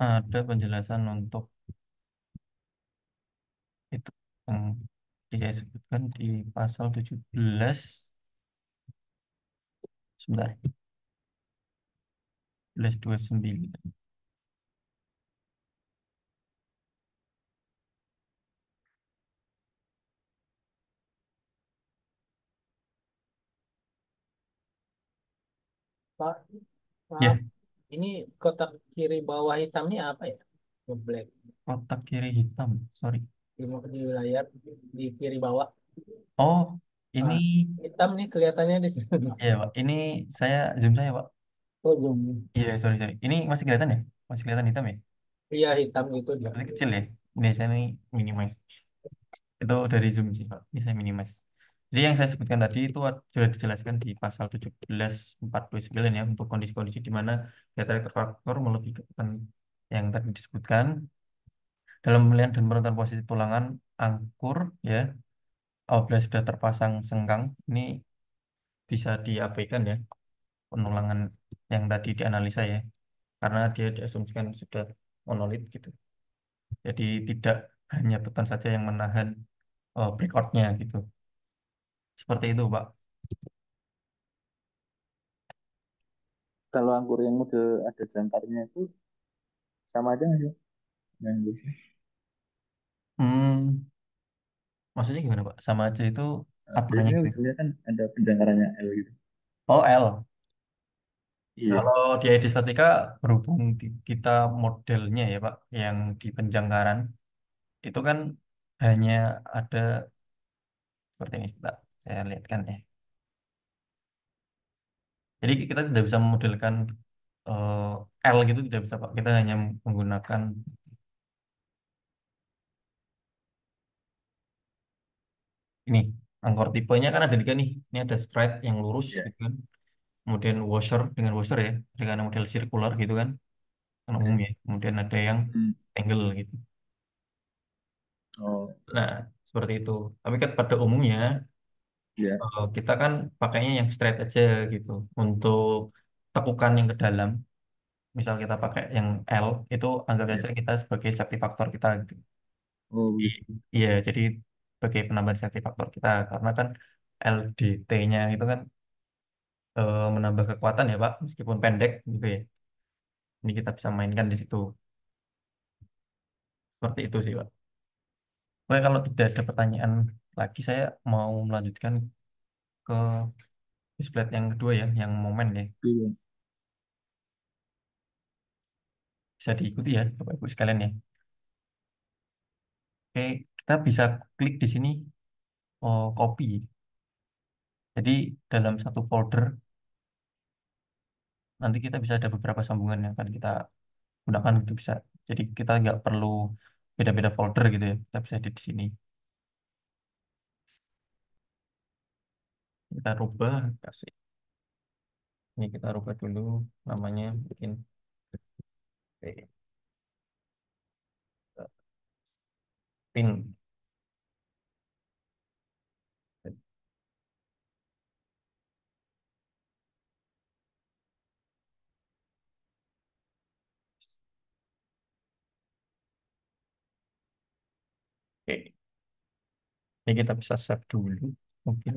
ada penjelasan untuk itu yang saya sebutkan di pasal 17, sebentar, 1129. Pak, Ya, maaf, ini kotak kiri bawah hitamnya apa ya? Black kotak kiri hitam, sorry. di layar di kiri bawah. Oh, ini, Ah, hitam nih kelihatannya di sini. ya Pak, ini saya zoom saya Pak. Oh, zoom. Iya, sorry, sorry. Ini masih kelihatan ya? Masih kelihatan hitam ya? Iya, hitam gitu dia. Berarti kecil ya? Ini saya ini minimize. Itu dari zoom sih Pak. Ini saya minimize. Jadi yang saya sebutkan tadi itu sudah dijelaskan di pasal 17.429 ya, untuk kondisi-kondisi di mana data faktor melebihi ketentuan yang tadi disebutkan dalam pemilihan dan penentuan posisi tulangan angkur ya, apabila sudah terpasang sengkang ini bisa diabaikan ya penulangan yang tadi dianalisa ya, karena dia diasumsikan sudah monolit gitu. Jadi tidak hanya beton saja yang menahan breakout-nya gitu. Seperti itu, Pak. Kalau anggur yang udah ada jangkarnya itu sama aja nggak sih? Yang biasa. Hmm, maksudnya gimana, Pak? Sama aja itu apanya Biasanya gitu? ujungnya kan ada penjangkarannya L gitu. Oh, L. Iya. Kalau di ID statika berhubung kita modelnya ya, Pak, yang di penjangkaran itu kan hanya ada seperti ini, Pak. Saya lihatkan ya. Jadi kita tidak bisa memodelkan L gitu, tidak bisa, Pak. Kita hanya menggunakan ini. Angkor tipenya kan ada tiga nih. Ini ada straight yang lurus Iya. gitu kan. Kemudian washer dengan washer ya, dengan model circular gitu kan, kan umum Oke. ya. Kemudian ada yang Hmm. angle gitu. Oh, Nah, seperti itu. Tapi kan pada umumnya iya. kita kan pakainya yang straight aja gitu. Untuk tekukan yang ke dalam, misal kita pakai yang L, itu anggap Iya. saja kita sebagai safety factor kita gitu. Oh, I- begitu. Iya, jadi sebagai penambahan safety factor kita, karena kan LDT-nya itu kan menambah kekuatan ya Pak, meskipun pendek gitu ya. Ini kita bisa mainkan di situ. Seperti itu sih Pak. Oke, kalau tidak ada pertanyaan lagi, saya mau melanjutkan ke display yang kedua ya, yang momen ya. Iya. Bisa diikuti ya, Bapak Ibu sekalian ya. Oke, kita bisa klik di sini, copy. Jadi dalam satu folder, nanti kita bisa ada beberapa sambungan yang akan kita gunakan gitu bisa. Jadi kita nggak perlu beda-beda folder gitu ya. Kita bisa di sini. Kita rubah, kasih. Ini kita rubah dulu namanya, bikin oke, pin. Oke, ini kita bisa save dulu. Mungkin,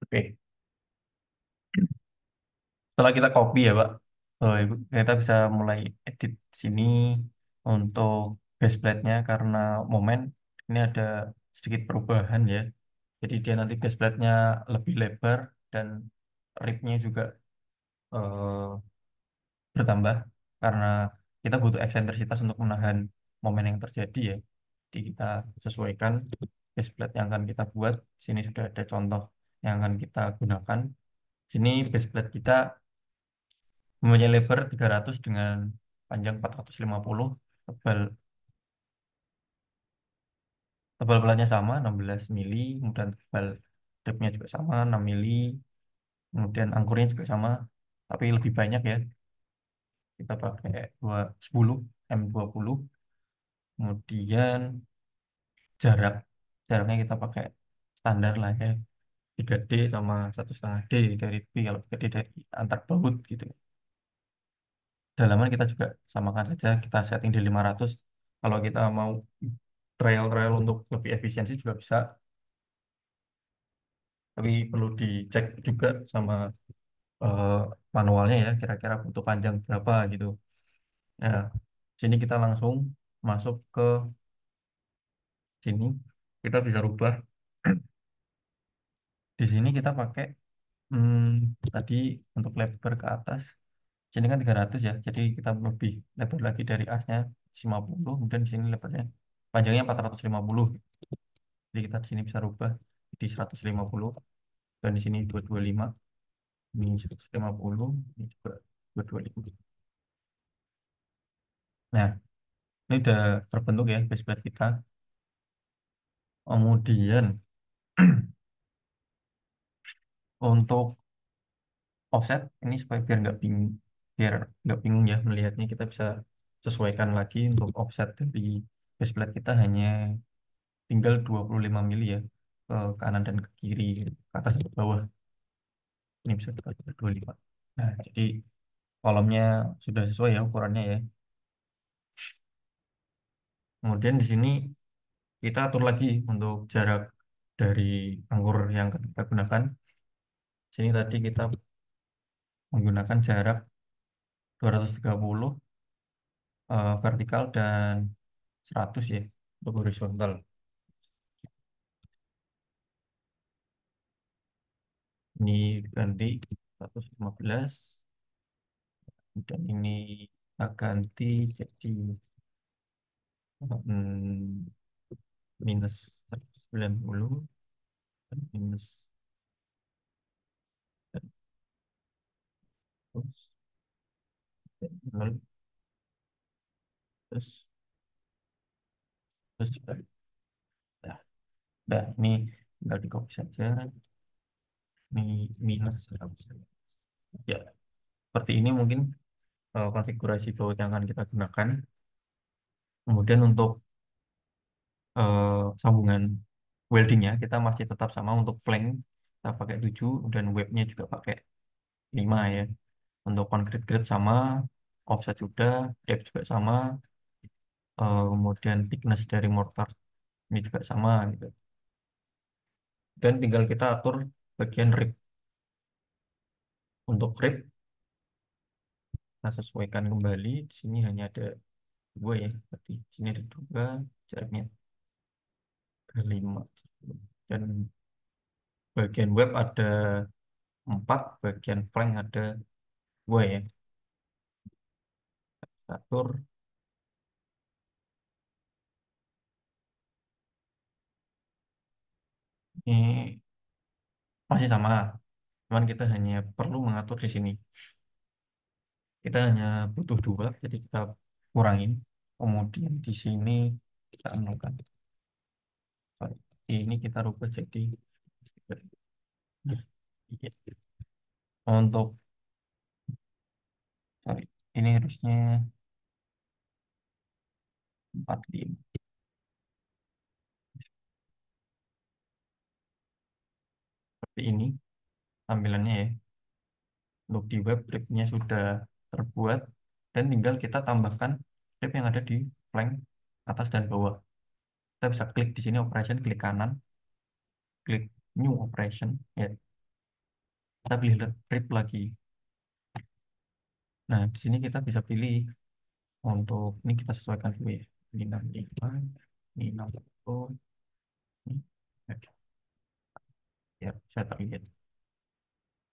oke. Setelah kita copy ya, Pak. Ibu, kita bisa mulai edit sini untuk base plate-nya karena momen ini ada sedikit perubahan ya. Jadi dia nanti base plate-nya lebih lebar dan ribnya juga eh, bertambah karena kita butuh eksentrisitas untuk menahan momen yang terjadi ya. Jadi kita sesuaikan base plate yang akan kita buat. Sini sudah ada contoh yang akan kita gunakan. Sini base plate kita mempunyai lebar 300 dengan panjang 450, tebal tebal belatnya sama 16 mili, kemudian tebal depthnya juga sama 6 mili, kemudian angkurnya juga sama, tapi lebih banyak ya. Kita pakai 210 M20, kemudian jarak jaraknya kita pakai standar lah ya, 3D sama 1,5D dari tepi, kalau 3D dari antar baut gitu. Dalaman kita juga samakan saja, kita setting di 500. Kalau kita mau trial-trial untuk lebih efisiensi juga bisa, tapi perlu dicek juga sama eh, manualnya ya, kira-kira butuh panjang berapa gitu. Nah, sini kita langsung masuk ke sini, kita bisa rubah. Di sini kita pakai tadi untuk lebar ke atas. Sini kan 300 ya, jadi kita lebih lebar lagi dari asnya 50, kemudian di sini lebarnya panjangnya 450. Jadi kita di sini bisa rubah di 150 dan di sini 225, ini 150, ini juga 225. Nah, ini udah terbentuk ya baseplate kita. Kemudian untuk offset ini supaya biar nggak bingung ya melihatnya, kita bisa sesuaikan lagi untuk offset dari baseplate kita hanya tinggal 25 mili ya, ke kanan dan ke kiri, ke atas dan ke bawah. Ini bisa kita 25. Nah, jadi kolomnya sudah sesuai ya ukurannya ya. Kemudian di sini kita atur lagi untuk jarak dari anggur yang kita gunakan. Sini tadi kita menggunakan jarak 230 vertikal dan 100 ya untuk horizontal. Ini ganti 115 dan ini kita ganti jadi minus 190 dan minus dan terus dan nol, terus terus dibalik. Nah, nah, ini tinggal di copy saja. Ini minus 100. Ya, seperti ini mungkin konfigurasi baut yang akan kita gunakan. Kemudian untuk eh, sambungan weldingnya kita masih tetap sama. Untuk flank kita pakai 7 dan webnya juga pakai 5 ya. Untuk concrete grade sama, offset juga, depth juga sama, kemudian thickness dari mortar ini juga sama gitu. Dan tinggal kita atur bagian rib. Untuk rib kita sesuaikan kembali. Di sini hanya ada 2 ya, berarti di sini ada 2, jaraknya ke 5. Dan bagian web ada 4, bagian flank ada 2 ya. Kita atur ini masih sama, cuman kita hanya perlu mengatur di sini. Kita hanya butuh 2, jadi kita kurangin. Kemudian di sini kita nolkan. Sorry. Ini kita rubah jadi nah, iya. Untuk sorry, ini harusnya 45 seperti ini tampilannya ya. Untuk di web tripnya sudah terbuat dan tinggal kita tambahkan trip yang ada di flank atas dan bawah. Kita bisa klik di sini operation, klik kanan, klik new operation ya. Kita pilih trip lagi. Nah, di sini kita bisa pilih untuk ini, kita sesuaikan dulu ya. Ini 65, ini 60, ini oke. Ya, saya tak lihat.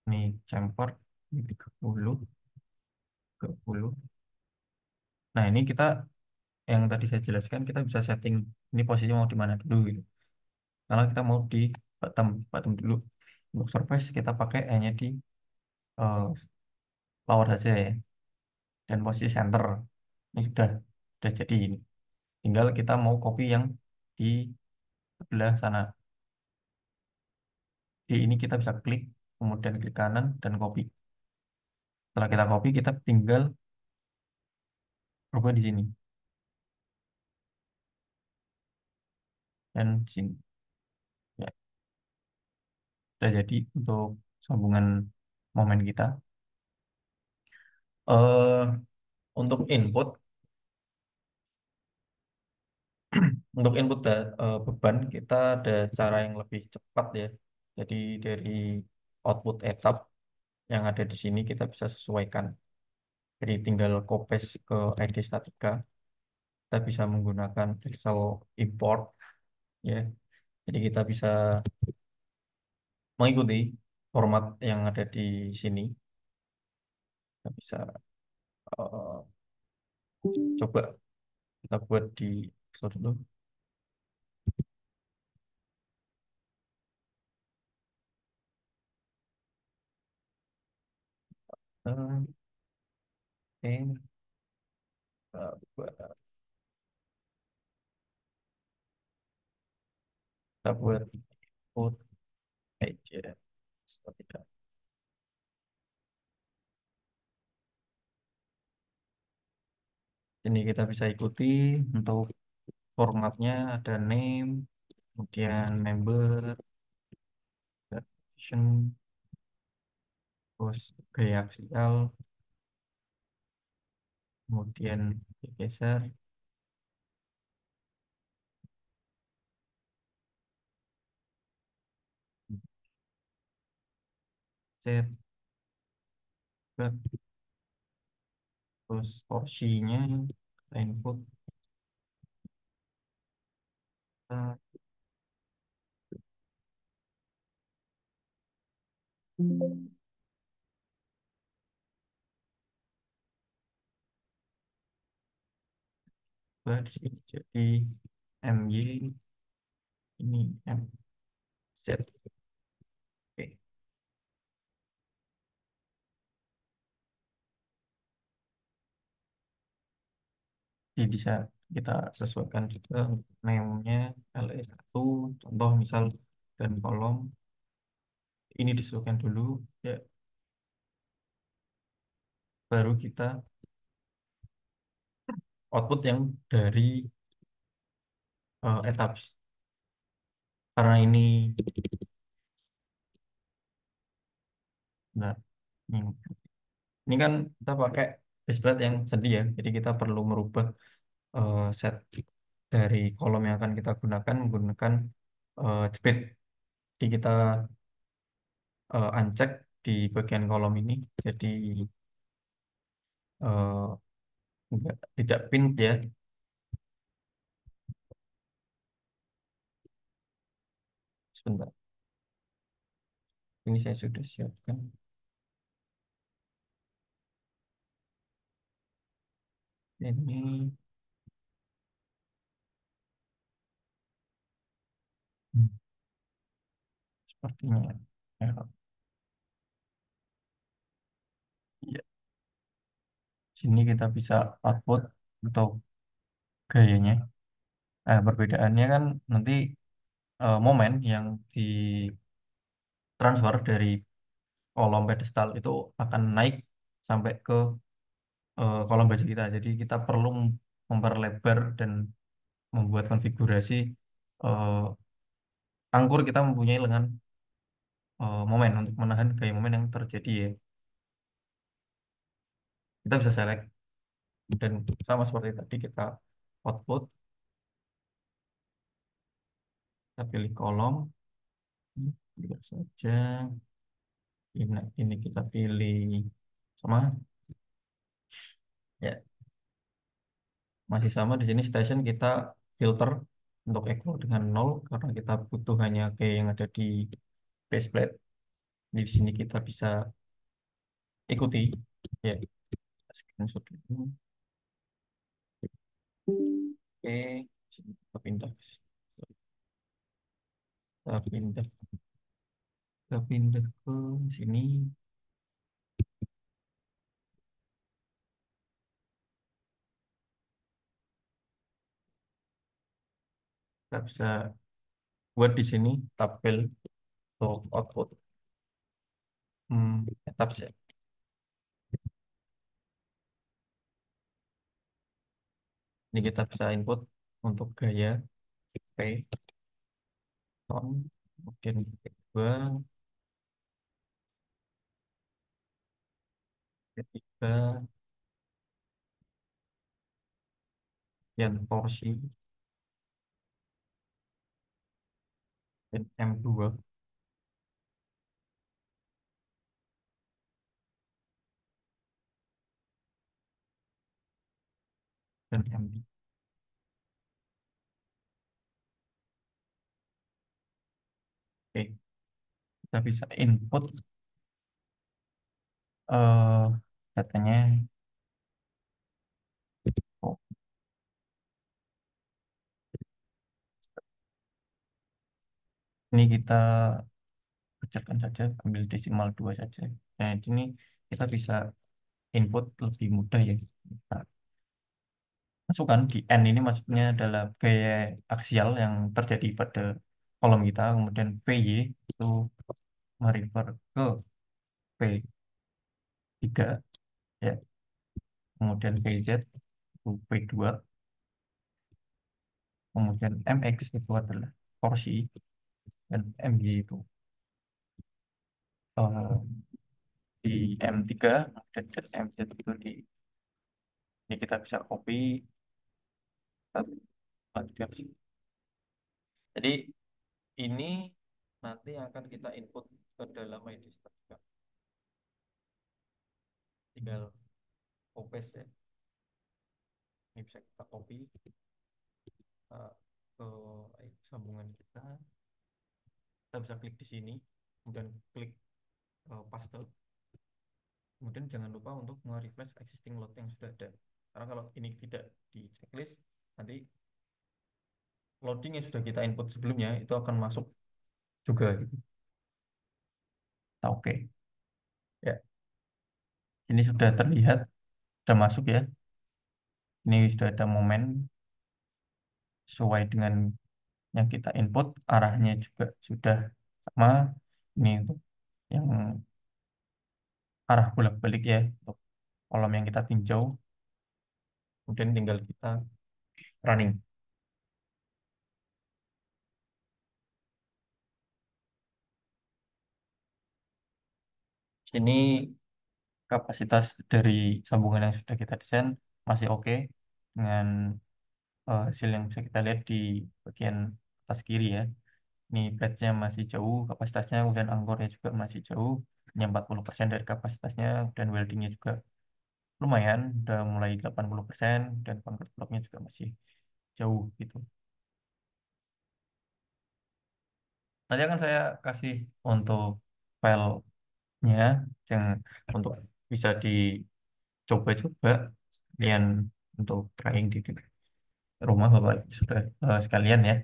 Ini chamfer, ini 30, 30. Nah, ini kita yang tadi saya jelaskan, kita bisa setting ini posisi mau di mana dulu gitu. Kalau kita mau di bottom, bottom dulu. Untuk surface kita pakai hanya di eh, lower saja ya. Dan posisi center ini sudah jadi ini. Tinggal kita mau copy yang di sebelah sana. Di ini kita bisa klik, kemudian klik kanan dan copy. Setelah kita copy, kita tinggal rubah di sini dan di sini. Ya, sudah jadi untuk sambungan momen kita. eh untuk input, beban kita ada cara yang lebih cepat ya. Jadi dari output etap yang ada di sini kita bisa sesuaikan. Jadi tinggal copy ke ID statika. Kita bisa menggunakan Excel import ya. Jadi kita bisa mengikuti format yang ada di sini. Kita bisa eh, coba kita buat di Excel dulu. Eh, Oke, kita buat input aja statika. Ini kita bisa ikuti untuk formatnya ada name, kemudian member, action, terus gaya aksial, kemudian geser, set, terus torsinya, kita input, kita ubah di sini jadi MY, ini MZ. Oke. Jadi bisa kita sesuaikan juga name-nya LE1, contoh misal dan kolom ini disesuaikan dulu ya, baru kita output yang dari etaps. Karena nah, ini kan kita pakai baseplate yang sedih ya, jadi kita perlu merubah set dari kolom yang akan kita gunakan menggunakan speed. Jadi kita uncheck di bagian kolom ini, jadi tidak pin ya. Sebentar, ini saya sudah siapkan. Ini hmm, sepertinya error. Ya, sini kita bisa output untuk gayanya. Perbedaannya kan nanti momen yang ditransfer dari kolom pedestal itu akan naik sampai ke kolom baju kita. Jadi kita perlu memperlebar dan membuat konfigurasi eh, angkur kita mempunyai lengan momen untuk menahan gaya momen yang terjadi ya. Kita bisa select dan sama seperti tadi kita output, kita pilih kolom, lihat saja. Ini kita pilih sama ya, masih sama di sini station kita filter untuk echo dengan 0 karena kita butuh hanya gaya yang ada di baseplate. Di sini kita bisa ikuti ya, screenshot dulu. Oke, sini kita pindah, kita pindah, kita pindah ke sini. Kita bisa buat di sini tabel untuk output tab ya. Ini kita bisa input untuk gaya P, tone, kemudian kedua, ketiga, kemudian torsi, dan M2, dan MD. Oke, kita bisa input eh datanya. Oh, ini kita kecilkan saja, ambil desimal 2 saja. Nah, ini kita bisa input lebih mudah ya. Nah, masukkan di N ini maksudnya adalah gaya aksial yang terjadi pada kolom kita, kemudian VY itu merefer ke V3 ya, kemudian VZ itu V2, kemudian MX itu adalah torsi, dan MY itu eh, di M3, dan MZ itu di ini kita bisa copy kita lanjutkan sini. Jadi ini nanti akan kita input ke dalam ID juga. Tinggal copy ya. Ini bisa kita copy ke sambungan kita. Kita bisa klik di sini, kemudian klik paste. Kemudian jangan lupa untuk nge-refresh existing load yang sudah ada. Karena kalau ini tidak di checklist, nanti loading yang sudah kita input sebelumnya itu akan masuk juga gitu. Nah, oke. Ya, ini sudah terlihat, sudah masuk ya. Ini sudah ada momen sesuai dengan yang kita input, arahnya juga sudah sama. Ini untuk yang arah bolak-balik ya, untuk kolom yang kita tinjau. Kemudian tinggal kita running. Ini kapasitas dari sambungan yang sudah kita desain masih oke dengan hasil yang bisa kita lihat di bagian atas kiri ya. Ini batch-nya masih jauh kapasitasnya, kemudian angkornya juga masih jauh, hanya 40% dari kapasitasnya, dan weldingnya juga lumayan, udah mulai 80%, dan convert blocknya juga masih jauh gitu. Tadi akan saya kasih untuk filenya yang untuk bisa dicoba-coba kalian untuk trying di rumah Bapak sudah sekalian ya.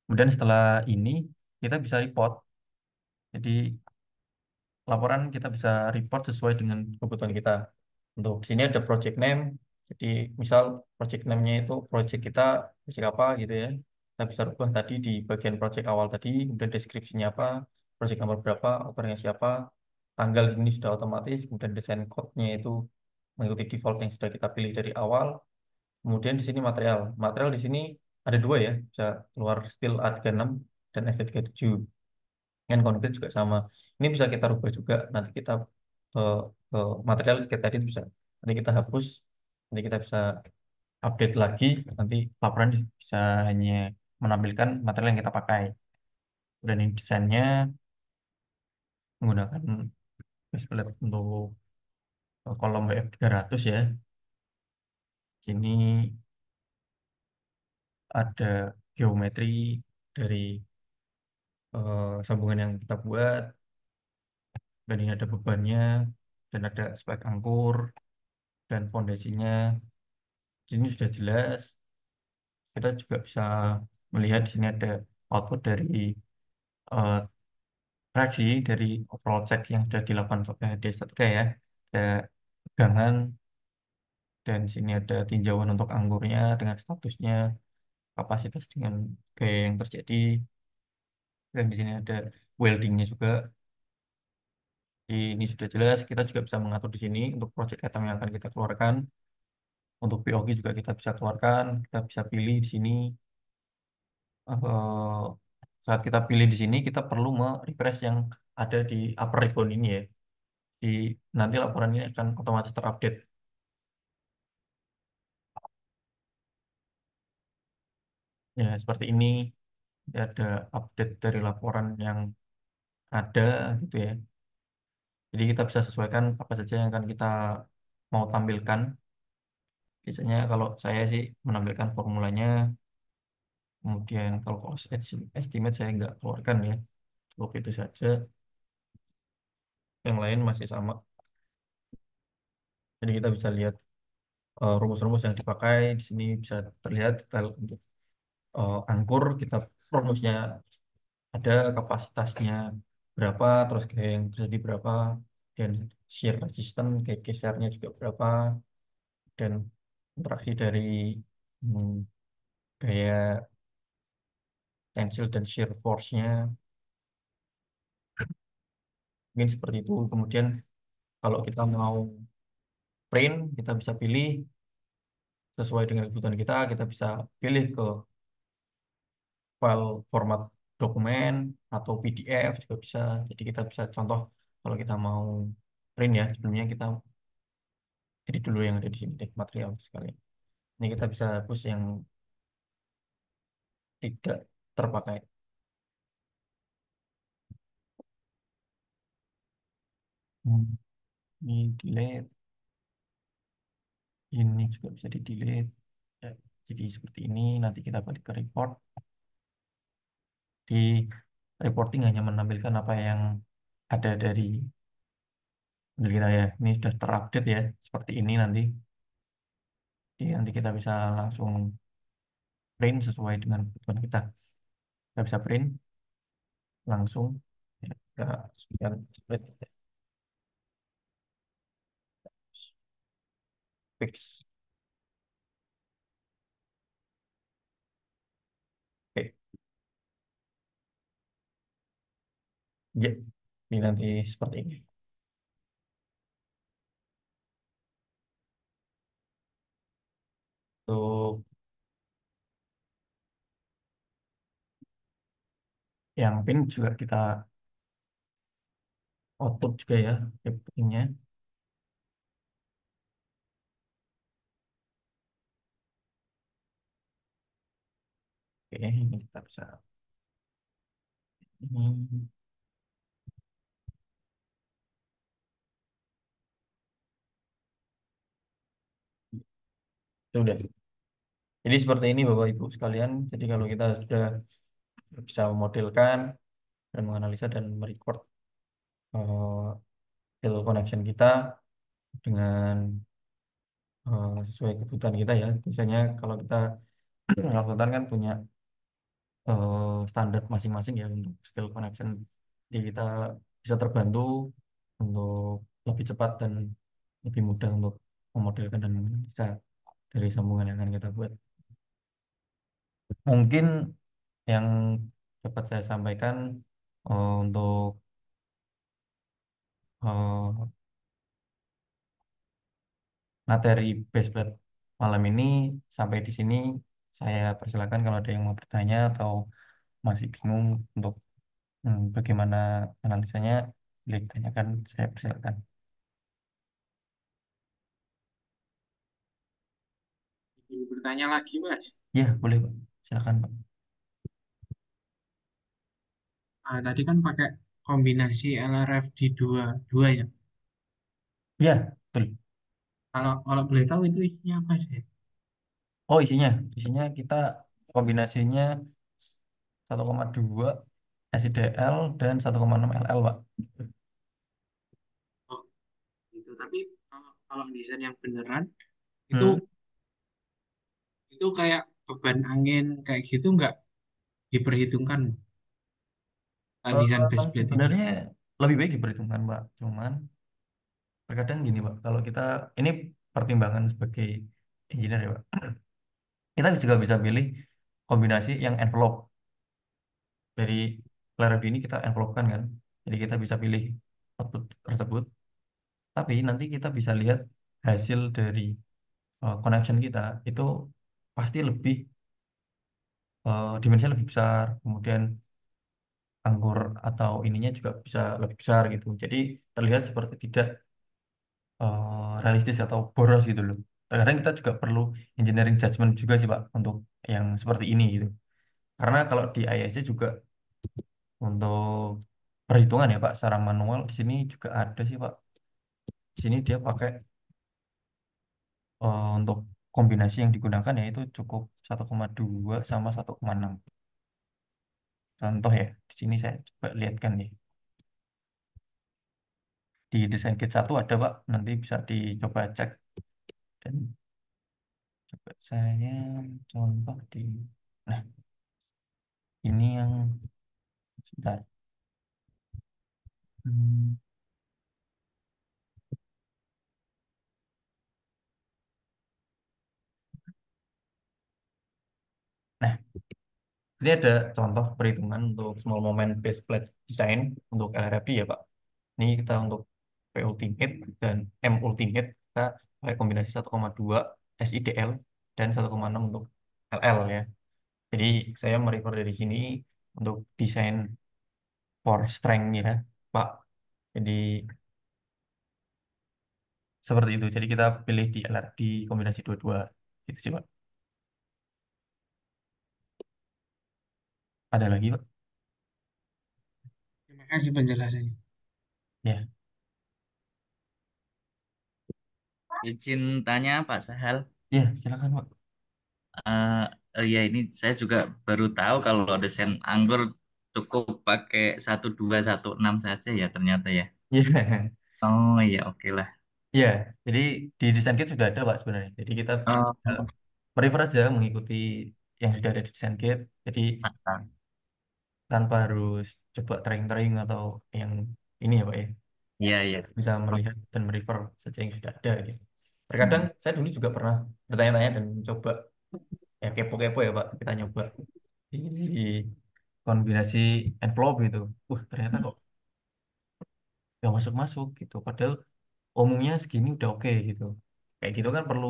Kemudian setelah ini kita bisa report. Jadi laporan kita bisa report sesuai dengan kebutuhan kita. Untuk di sini ada project name. Jadi misal project name-nya itu project kita project apa gitu ya. Kita bisa rubah tadi di bagian project awal tadi, kemudian deskripsinya apa, project nomor berapa, autornya siapa, tanggal ini sudah otomatis, kemudian desain code-nya itu mengikuti default yang sudah kita pilih dari awal. Kemudian di sini material. Material di sini ada dua ya, bisa keluar steel A36 dan S37. Yang konkret juga sama. Ini bisa kita rubah juga. Nanti kita eh, ke material kayak tadi itu bisa. Nanti kita hapus. Nanti kita bisa update lagi. Nanti laporan bisa hanya menampilkan material yang kita pakai. Dan ini desainnya menggunakan base plate untuk kolom WF300 ya. Sini ada geometri dari sambungan yang kita buat. Dan ini ada bebannya. Dan ada spek angkur. Dan fondasinya. Sini sudah jelas. Kita juga bisa melihat di sini ada output dari eh, reaksi dari overall check yang sudah dilakukan di statika ya. Ada pegangan, dan di sini ada tinjauan untuk anggurnya dengan statusnya, kapasitas dengan gaya yang terjadi, dan di sini ada weldingnya juga. Ini sudah jelas. Kita juga bisa mengatur di sini untuk project item yang akan kita keluarkan. Untuk POG juga kita bisa keluarkan. Kita bisa pilih di sini. eh, Saat kita pilih di sini, kita perlu refresh yang ada di upper ribbon ini ya. Di nanti laporan ini akan otomatis terupdate. Ya, seperti ini. Jadi ada update dari laporan yang ada gitu ya. Jadi kita bisa sesuaikan apa saja yang akan kita mau tampilkan. Biasanya kalau saya sih menampilkan formulanya, kemudian kalau cost estimate saya nggak keluarkan ya. Cukup itu saja. Yang lain masih sama. Jadi kita bisa lihat rumus-rumus yang dipakai. Di sini bisa terlihat detail untuk angkur. Kita rumusnya ada, kapasitasnya berapa, terus gaya yang terjadi berapa. dan shear resistance kayak gesernya juga berapa, dan interaksi dari hmm, gaya tensile dan shear force-nya mungkin seperti itu. Kemudian kalau kita mau print, kita bisa pilih sesuai dengan kebutuhan kita. Kita bisa pilih ke file format dokumen atau PDF juga bisa. Jadi kita bisa contoh kalau kita mau print ya, sebelumnya kita edit dulu yang ada di sini deh, material sekalian. Ini kita bisa hapus yang tidak terpakai. Hmm, Ini delete, ini juga bisa di delete. Ya, jadi seperti ini. Nanti kita balik ke report. Di reporting hanya menampilkan apa yang ada dari model kita ya. Ini sudah terupdate ya, seperti ini nanti. Jadi nanti kita bisa langsung print sesuai dengan kebutuhan kita. Kita bisa print langsung. Ya, kita split fix. Oke, ya. Ini nanti seperti ini. Untuk yang pin juga kita output juga ya, pinnya. Oke, ini kita bisa ini sudah. Jadi seperti ini Bapak Ibu sekalian. Jadi kalau kita sudah bisa memodelkan dan menganalisa dan merecord field connection kita dengan sesuai kebutuhan kita ya. Biasanya kalau kita konsultan kan punya standar masing-masing ya untuk skill connection. Jadi kita bisa terbantu untuk lebih cepat dan lebih mudah untuk memodelkan dan menganalisa dari sambungan yang akan kita buat. Mungkin yang dapat saya sampaikan untuk eh, materi base plate malam ini sampai di sini. Saya persilakan kalau ada yang mau bertanya atau masih bingung untuk bagaimana analisanya, boleh ditanyakan, saya persilakan. Ingin bertanya lagi, Mas. Ya, boleh Pak. Silakan Pak. Tadi kan pakai kombinasi LRF di dua, dua ya. Ya, betul. Kalau kalau boleh tahu itu isinya apa sih? Oh, isinya kita kombinasinya 1,2 SIDL dan 1,6 LL Pak. Oh, gitu. Tapi kalau desain yang beneran itu Hmm. itu kayak beban angin kayak gitu nggak diperhitungkan desain base plate ini. Sebenarnya lebih baik diperhitungkan Pak. Cuman terkadang gini Pak, kalau kita ini pertimbangan sebagai engineer ya Pak. Kita juga bisa pilih kombinasi yang envelope. Dari Clara ini kita envelope kan. Jadi kita bisa pilih output tersebut. Tapi nanti kita bisa lihat hasil dari connection kita itu pasti lebih dimensinya lebih besar. Kemudian anggur atau ininya juga bisa lebih besar gitu. Jadi terlihat seperti tidak realistis atau boros gitu loh. Kadang kita juga perlu engineering judgment juga sih Pak untuk yang seperti ini gitu. Karena kalau di ISC juga untuk perhitungan ya Pak secara manual di sini juga ada sih Pak. Di sini dia pakai untuk kombinasi yang digunakan yaitu cukup 1,2 sama 1,6. Contoh ya, di sini saya coba lihatkan nih. Di desain kit 1 ada Pak, nanti bisa dicoba cek dan coba saya contoh di. Nah, ini yang sebentar. Hmm, Nah, ini ada contoh perhitungan untuk small moment base plate design untuk LRFD ya Pak. Ini kita untuk P ultimate dan M ultimate kita pakai kombinasi 1,2 SIDL dan 1,6 untuk LL ya. Jadi saya merefer dari sini untuk desain for strength ya Pak. Jadi seperti itu. Jadi kita pilih di LRD kombinasi dua-dua. Itu sih Pak. Ada lagi Pak? Terima kasih penjelasannya. Ya. Izin tanya Pak Sahal. Ya, silakan Pak. Eh ya ini saya juga baru tahu kalau desain anggur cukup pakai 1216 saja ya ternyata ya. Ya. Oh iya oke lah. Ya, jadi di desain kit sudah ada Pak sebenarnya. Jadi kita Oh, merefer aja mengikuti yang sudah ada di desain kit. Jadi mantap. tanpa harus coba trying-trying atau yang ini ya Pak ya. Iya iya. Bisa Oh, melihat dan merefer saja yang sudah ada gitu. Terkadang hmm. saya dulu juga pernah bertanya-tanya dan mencoba ya kepo-kepo ya Pak. Kita nyoba di kombinasi envelope gitu. Ternyata kok gak masuk-masuk gitu. Padahal umumnya segini udah oke gitu. Kayak gitu kan perlu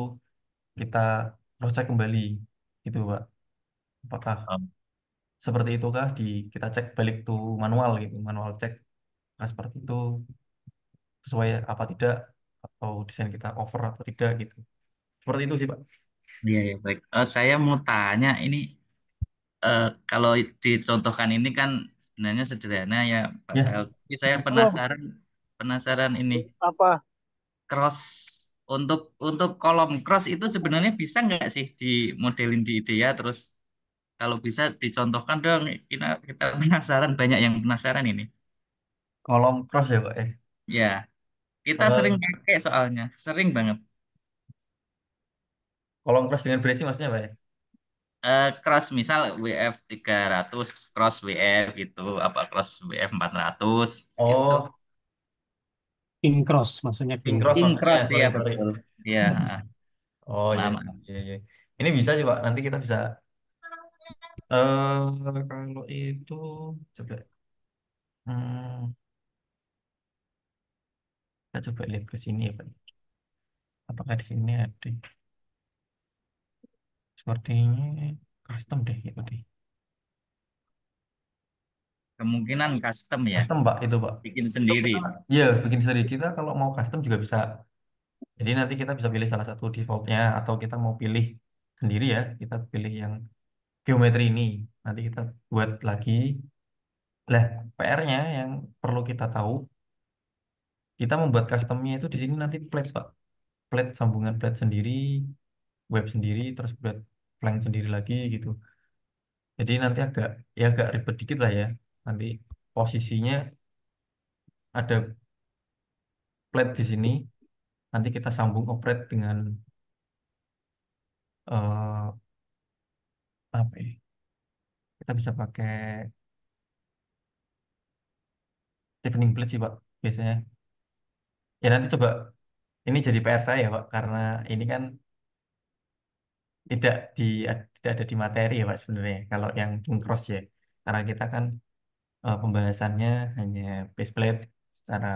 kita cross check kembali gitu Pak. Apakah Oh, seperti itukah kita cek balik tuh manual gitu, manual cek apakah seperti itu sesuai apa tidak atau desain kita over atau tidak gitu. Seperti itu sih Pak. iya iya baik. Saya mau tanya ini kalau dicontohkan ini kan sebenarnya sederhana ya Pak Ya, Sahal. Tapi saya Oh, penasaran penasaran ini apa? cross untuk kolom cross itu sebenarnya bisa nggak sih dimodelin di IDEA terus kalau bisa dicontohkan dong kita kita penasaran banyak yang penasaran ini kolom cross ya Pak ya. ya kita sering Eh, pakai soalnya sering banget kolom cross dengan bracing maksudnya Pak ya. cross misal WF 300 cross WF gitu apa cross WF 400 gitu Oh, king cross, maksudnya King king cross cross. king maksudnya, cross sorry ya sorry. betul ya Oh iya, lama iya, iya. Ini bisa sih Pak. Nanti kita bisa kalau itu coba hmm, kita coba lihat ke sini ya Pak. Apakah di sini ada? Sepertinya custom deh itu deh. kemungkinan custom ya Custom Pak itu Pak. bikin Itu sendiri kita, iya bikin sendiri. Kita kalau mau custom juga bisa. Jadi nanti kita bisa pilih salah satu defaultnya atau kita mau pilih sendiri ya. Kita pilih yang geometri ini. Nanti kita buat lagi. Lah, PR-nya yang perlu kita tahu, kita membuat customnya itu di sini nanti plate Pak. Plate sambungan plate sendiri, web sendiri, terus plate flank sendiri lagi gitu. Jadi nanti agak ribet dikit lah ya. Nanti posisinya ada plate di sini. Nanti kita sambung operate dengan eh apa ya? Kita bisa pakai deafening plate sih Pak biasanya. Ya nanti coba ini jadi PR saya ya Pak karena ini kan tidak di tidak ada di materi ya Pak sebenarnya kalau yang king cross ya. Karena kita kan pembahasannya hanya base plate secara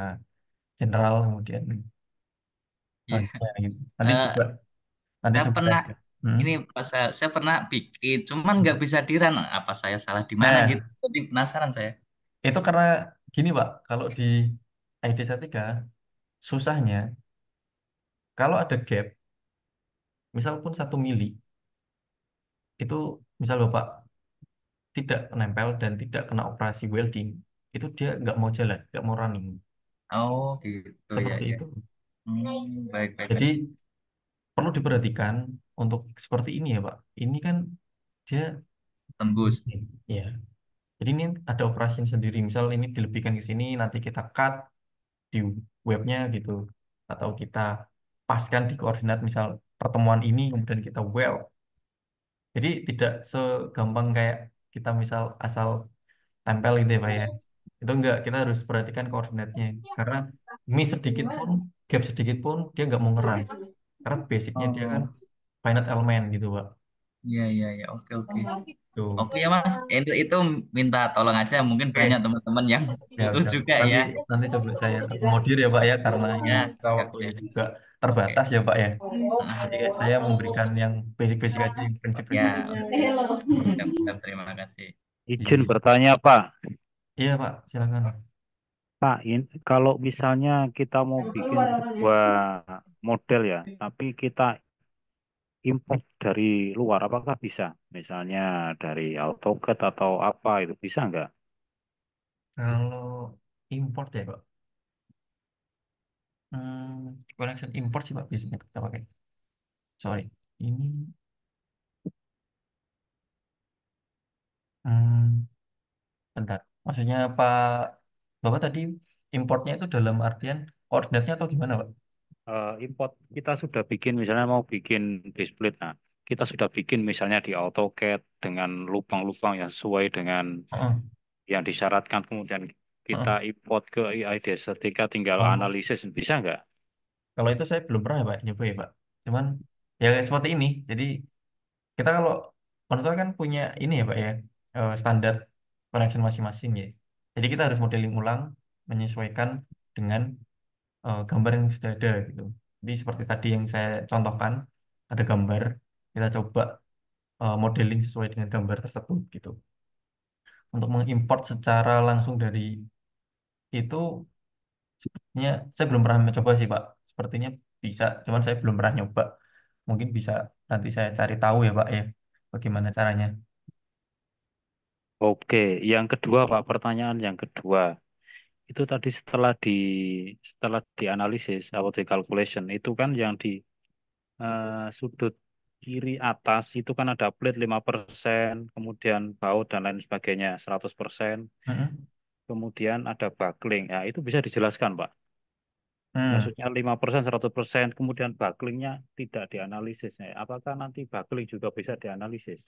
general kemudian iya ya, gitu. Nanti Eh, coba nanti saya coba pernah saya. Hmm. ini pas saya pernah bikin cuman nggak bisa dirun apa saya salah di mana gitu Nah, jadi penasaran saya itu karena gini Pak, kalau di ID3 susahnya kalau ada gap, misal pun 1 mili, itu misal Bapak tidak nempel dan tidak kena operasi welding, itu dia nggak mau jalan, nggak mau running. oh gitu ya Seperti ya itu. baik baik baik Jadi perlu diperhatikan untuk seperti ini ya Pak. Ini kan dia, tembus ya. Jadi ini ada operasi sendiri. Misal ini dilebihkan ke sini, nanti kita cut di webnya gitu, atau kita paskan di koordinat misal pertemuan ini, kemudian kita weld. Jadi tidak segampang kayak kita misal asal tempel gitu ya Pak ya. Itu enggak, kita harus perhatikan koordinatnya. Karena miss sedikit pun, gap sedikit pun, dia nggak mau ngerang. Karena basicnya dia kan oh finite element gitu Pak. Iya, iya, iya. Oke, oke. Tuh. Oke ya Mas, itu minta tolong aja. Mungkin banyak Oke, teman-teman yang siap, butuh siap. juga Nanti ya. nanti coba saya akomodir ya Pak ya, karena ini Ya, kita siap, waktunya siap. juga Oke. terbatas ya Pak ya. Ah, Jadi kayak saya memberikan yang basic-basic aja, yang prinsip-prinsip ya, aja. oke. Siap, siap. Terima kasih. Izin Iya, bertanya, Pak. iya Pak, silakan. Pak, kalau misalnya kita mau bikin sebuah model ya, tapi kita import dari luar, apakah bisa? Misalnya dari AutoCAD atau apa itu bisa nggak? Kalau import ya Pak, connection import sih Pak biasanya kita pakai. Sorry, ini hmm, bentar. Maksudnya Pak Bapak tadi importnya itu dalam artian koordinatnya atau gimana Pak? Import kita sudah bikin, misalnya mau bikin baseplate, nah kita sudah bikin misalnya di AutoCAD dengan lubang-lubang yang sesuai dengan Heeh, yang disyaratkan, kemudian heeh. kita import ke IID Estetika, tinggal Oh, analisis, bisa nggak? kalau itu saya belum pernah ya Pak, nyoba ya Pak. Cuman ya kayak seperti ini. Jadi kita kalau Monster kan punya ini ya Pak ya, standar connection masing-masing ya. Jadi kita harus modeling ulang menyesuaikan dengan gambar yang sudah ada gitu. Jadi seperti tadi yang saya contohkan, ada gambar, kita coba modeling sesuai dengan gambar tersebut gitu. Untuk mengimport secara langsung dari itu, sepertinya saya belum pernah mencoba sih Pak. Sepertinya bisa, cuman saya belum pernah nyoba. Mungkin bisa nanti saya cari tahu ya Pak ya, bagaimana caranya. Oke, yang kedua Pak, pertanyaan yang kedua. Itu tadi setelah dianalisis atau di calculation itu kan yang di sudut kiri atas itu kan ada plate 5%, kemudian baut dan lain sebagainya 100%, Mm-mm. kemudian ada buckling. Ya, itu bisa dijelaskan, Pak. Hmm. Maksudnya 5%, 100%, kemudian bucklingnya tidak dianalisis. Ya, apakah nanti buckling juga bisa dianalisis?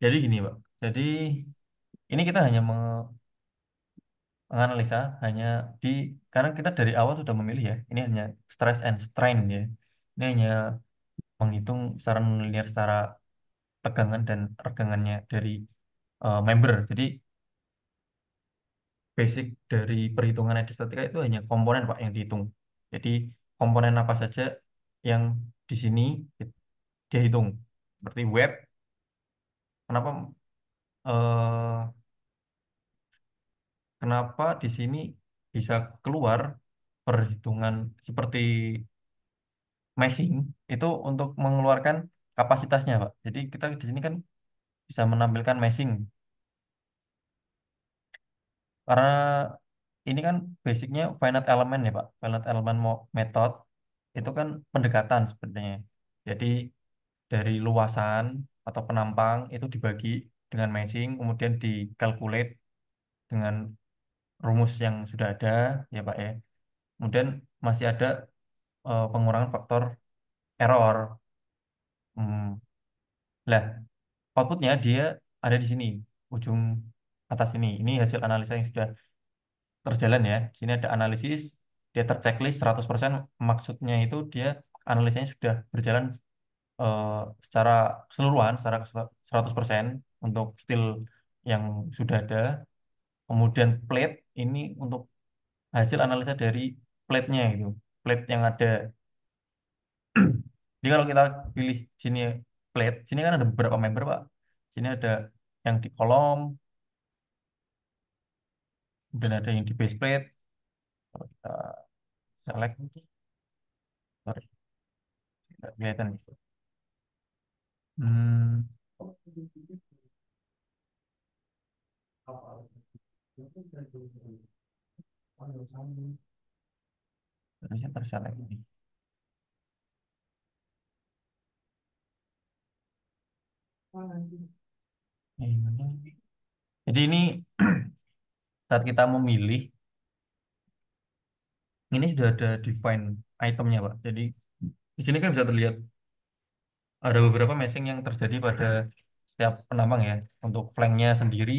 Jadi gini Pak, jadi ini kita hanya menganalisa hanya di karena kita dari awal sudah memilih ya, ini hanya stress and strain ya. Ini hanya menghitung secara linear secara tegangan dan regangannya dari member. Jadi basic dari perhitungan hidrostatika itu hanya komponen Pak yang dihitung. Jadi komponen apa saja yang di sini dia hitung. Seperti web, kenapa eh, kenapa di sini bisa keluar perhitungan seperti meshing itu untuk mengeluarkan kapasitasnya Pak. Jadi kita di sini kan bisa menampilkan meshing karena ini kan basicnya finite element ya Pak. Finite element method itu kan pendekatan sebenarnya. Jadi dari luasan atau penampang itu dibagi dengan meshing, kemudian dikalkulate dengan rumus yang sudah ada ya Pak ya. Kemudian masih ada pengurangan faktor error. Hmm. Lah, outputnya dia ada di sini, ujung atas ini. Ini hasil analisa yang sudah terjalan ya. Di sini ada analisis, dia terchecklist 100%. Maksudnya itu dia analisanya sudah berjalan eh, secara keseluruhan, secara 100% untuk still yang sudah ada. Kemudian plate ini untuk hasil analisa dari plate-nya itu. Plate yang ada. Jadi kalau kita pilih sini plate, sini kan ada beberapa member, Pak. Sini ada yang di kolom, dan ada yang di base plate. Kalau kita select, sorry, nggak kelihatan. Hmm, harusnya terselect ini. Mana? Jadi ini saat kita memilih, ini sudah ada define itemnya, Pak. Jadi di sini kan bisa terlihat ada beberapa meshing yang terjadi pada setiap penambang ya. Untuk flanknya sendiri,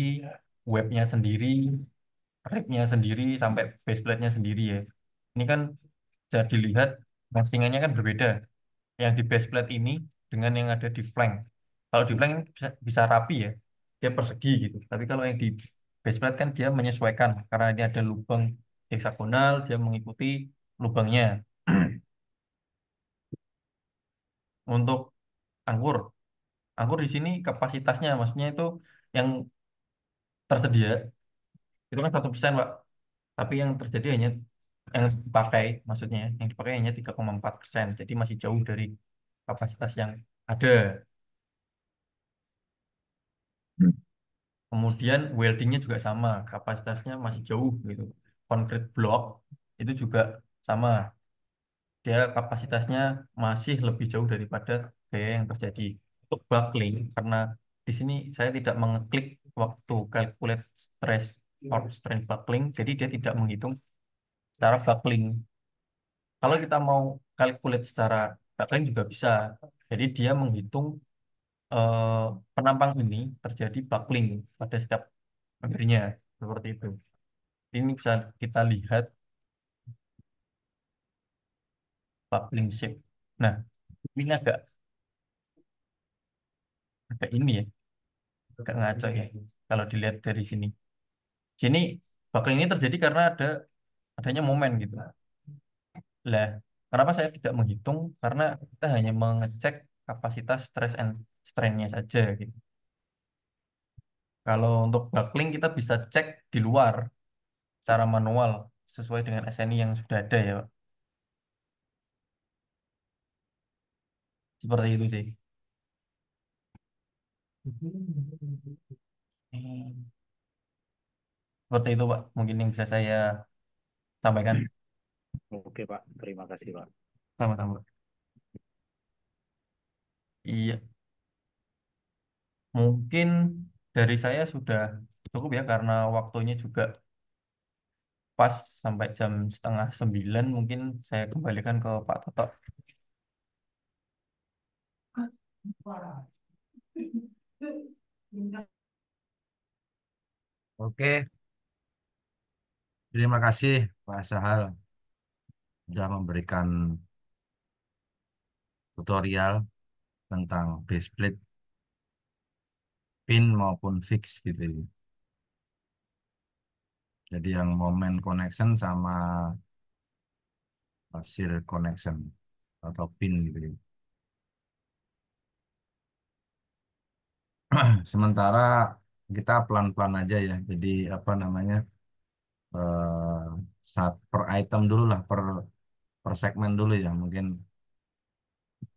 webnya sendiri, ribnya sendiri, sampai baseplate-nya sendiri ya. Ini kan bisa dilihat meshingannya kan berbeda. Yang di baseplate ini dengan yang ada di flank. Kalau di plank ini bisa rapi ya, dia persegi gitu. Tapi kalau yang di base plate kan dia menyesuaikan karena ini ada lubang heksagonal, dia mengikuti lubangnya. Untuk angkur, angkur di sini kapasitasnya, maksudnya itu yang tersedia itu kan 1%, Pak. Tapi yang terjadi hanya yang dipakai, maksudnya yang dipakai hanya 3,4%. Jadi masih jauh dari kapasitas yang ada. Kemudian weldingnya juga sama, kapasitasnya masih jauh gitu. Concrete block itu juga sama, dia kapasitasnya masih lebih jauh daripada gaya yang terjadi. Untuk buckling, karena di sini saya tidak mengeklik waktu calculate stress or strain buckling, jadi dia tidak menghitung secara buckling. Kalau kita mau calculate secara buckling juga bisa. Jadi dia menghitung eh, penampang ini terjadi buckling pada setiap akhirnya seperti itu. Ini bisa kita lihat buckling shape. Nah, ini agak ini ya, agak ngaco ya kalau dilihat dari sini. Sini buckling ini terjadi karena adanya momen gitu. Lah, kenapa saya tidak menghitung? Karena kita hanya mengecek kapasitas stress and strain-nya saja gitu. Kalau untuk buckling kita bisa cek di luar secara manual sesuai dengan SNI yang sudah ada ya, Pak. Seperti itu sih. Seperti itu, Pak. Mungkin yang bisa saya sampaikan. Oke Pak, terima kasih Pak. Sama-sama. Iya, mungkin dari saya sudah cukup ya karena waktunya juga pas sampai jam setengah 9. Mungkin saya kembalikan ke Pak Toto. Oke, terima kasih Pak Sahal sudah memberikan tutorial tentang base plate pin maupun fix gitu. Jadi yang moment connection sama hasil connection atau pin gitu. Sementara kita pelan-pelan aja ya. Jadi apa namanya eh, per item dulu lah, per segmen dulu ya. Mungkin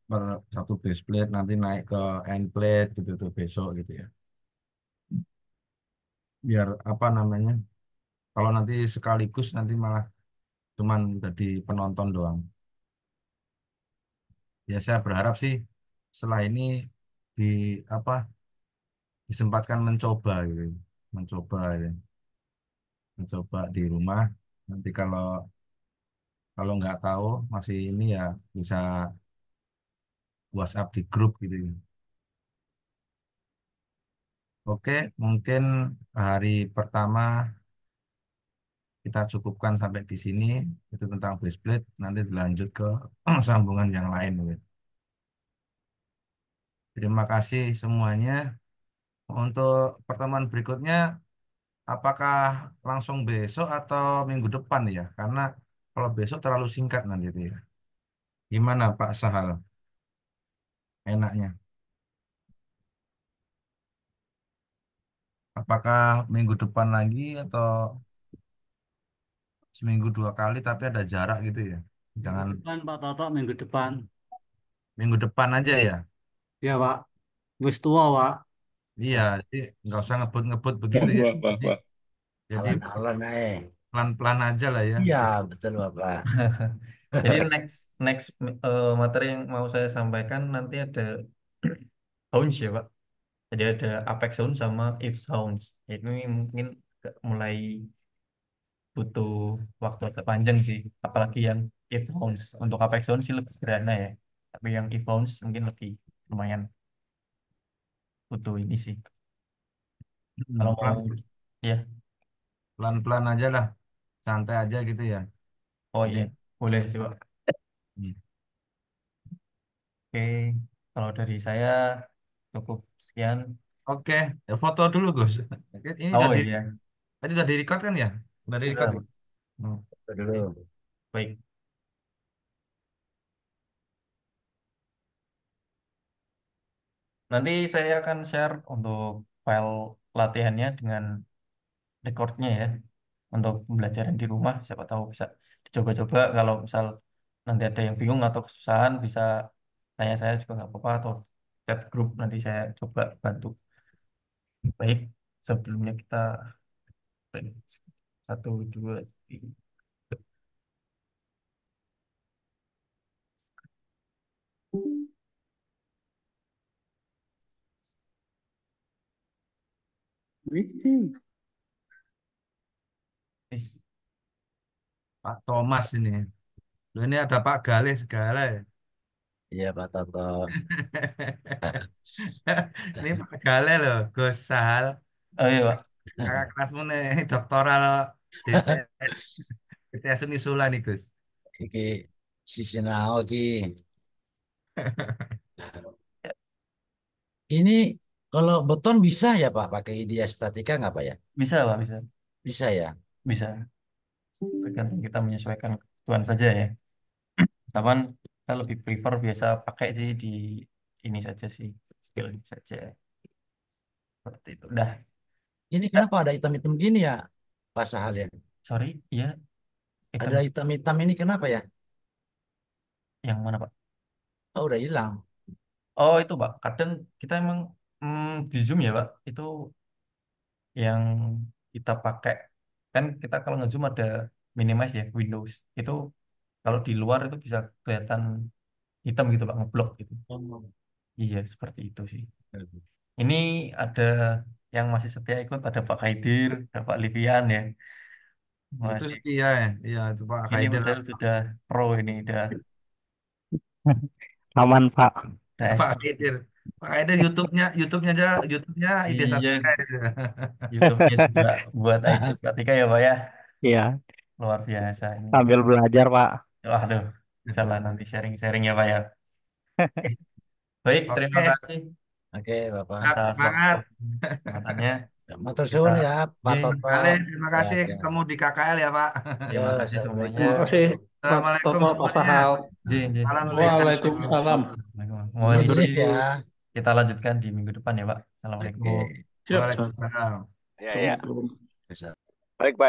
per satu base plate nanti naik ke end plate gitu tuh besok gitu ya. Biar apa namanya? Kalau nanti sekaligus nanti malah cuman jadi penonton doang. Ya saya berharap sih setelah ini di apa disempatkan mencoba gitu, mencoba ya, mencoba di rumah. Nanti kalau kalau nggak tahu masih ini ya bisa WhatsApp di grup gitu ya. Oke, mungkin hari pertama kita cukupkan sampai di sini. Itu tentang base plate. Nanti dilanjut ke sambungan yang lain. Ya. Terima kasih semuanya. Untuk pertemuan berikutnya, apakah langsung besok atau minggu depan ya? Karena kalau besok terlalu singkat nanti itu ya. Gimana Pak Sahal? Enaknya. Apakah minggu depan lagi atau seminggu 2 kali tapi ada jarak gitu ya? Minggu Jangan depan Pak Toto, minggu depan. minggu depan aja ya. Ya Pak, wis tua Pak. Iya, jadi nggak usah ngebut-ngebut begitu ya. Wah, wah, Jadi wah. jadi Alon-alon aja. pelan-pelan aja lah ya. Iya, betul Bapak. Jadi next next materi yang mau saya sampaikan nanti ada sounds ya, Pak. Jadi ada apex sound sama if sounds. Ini mungkin mulai butuh waktu agak panjang sih. Apalagi yang if sounds. Untuk apex sound sih lebih sederhana ya. Tapi yang if sounds mungkin lebih lumayan butuh ini sih. Kalau mau Pelan- ya, Pelan-pelan aja lah. Santai aja gitu ya. oh Jadi iya, boleh sih, Pak. hmm, Oke, kalau dari saya cukup sekian. Oke, foto dulu Gus. Ini Oh iya, tadi udah di record kan ya? Udah di record. sudah. Hmm. Dulu. Baik. Nanti saya akan share untuk file latihannya dengan recordnya ya. Untuk pembelajaran di rumah, siapa tahu bisa dicoba-coba. Kalau misal nanti ada yang bingung atau kesusahan, bisa tanya saya juga nggak apa-apa, atau chat grup nanti saya coba bantu. Baik, sebelumnya kita satu, dua, tiga. Is. Pak Thomas ini. Loh, ini ada Pak Galih segala ya. Iya Pak Toto. Ini Pak Galih loh, Gus Sahal. Oh iya Pak. Kakak kelasmu nih, doktoral DTS, DTS Unisula nih Gus. Iki Sisinao ki. Ini kalau beton bisa ya Pak pakai idea statika nggak Pak ya? Bisa Pak, bisa. Bisa ya. Bisa. Tergantung kita menyesuaikan kebutuhan saja ya. Taman kita lebih prefer biasa pakai sih di ini saja sih, skill ini saja. Seperti itu. Udah. Ini Ya, kenapa ada hitam-hitam gini ya Pak Sahal ya? sorry, ya item Ada hitam-hitam ini kenapa ya? yang mana Pak? Oh udah hilang. Oh itu Pak, kadang kita emang di Zoom ya Pak, itu yang kita pakai kan kita kalau nge-zoom ada minimize ya Windows. Itu kalau di luar itu bisa kelihatan hitam gitu Pak, ngeblok gitu. Oh. Iya, seperti itu sih. Ini ada yang masih setia ikut, ada Pak Haidir, ada Pak Livian ya. Itu Masih. setia ya, iya itu Pak Ini Haider. padahal sudah pro ini, udah Aman, Pak. Pak SP. Haider. Pak Haider YouTube-nya aja, YouTube-nya ide Iya, Satika itu. YouTube-nya juga buat IT statika ya Pak ya. Iya, Luar biasa ini. sambil belajar, Pak. Waduh, bisa lah nanti sharing-sharing ya Pak ya. Baik, terima Oke, kasih Oke Bapak. atas semangat. waktu kesempatannya. Matur Kita, suwun ya Pak Ye, Toto. Kalian terima kasih Sehat ya. ketemu di KKL ya Pak. Yo, terima kasih semuanya. Terima Assalamualaikum. kasih Pak Assalamualaikum Toto, Pak semuanya. Sahal. Jin, Jin. Assalamualaikum. Waalaikumsalam. Mohon Ini lift izin ya. kita lanjutkan di minggu depan ya Pak. Oke. Assalamualaikum. Siap, Waalaikumsalam. Ya, ya. Assalamualaikum. Bisa. Baik, Pak.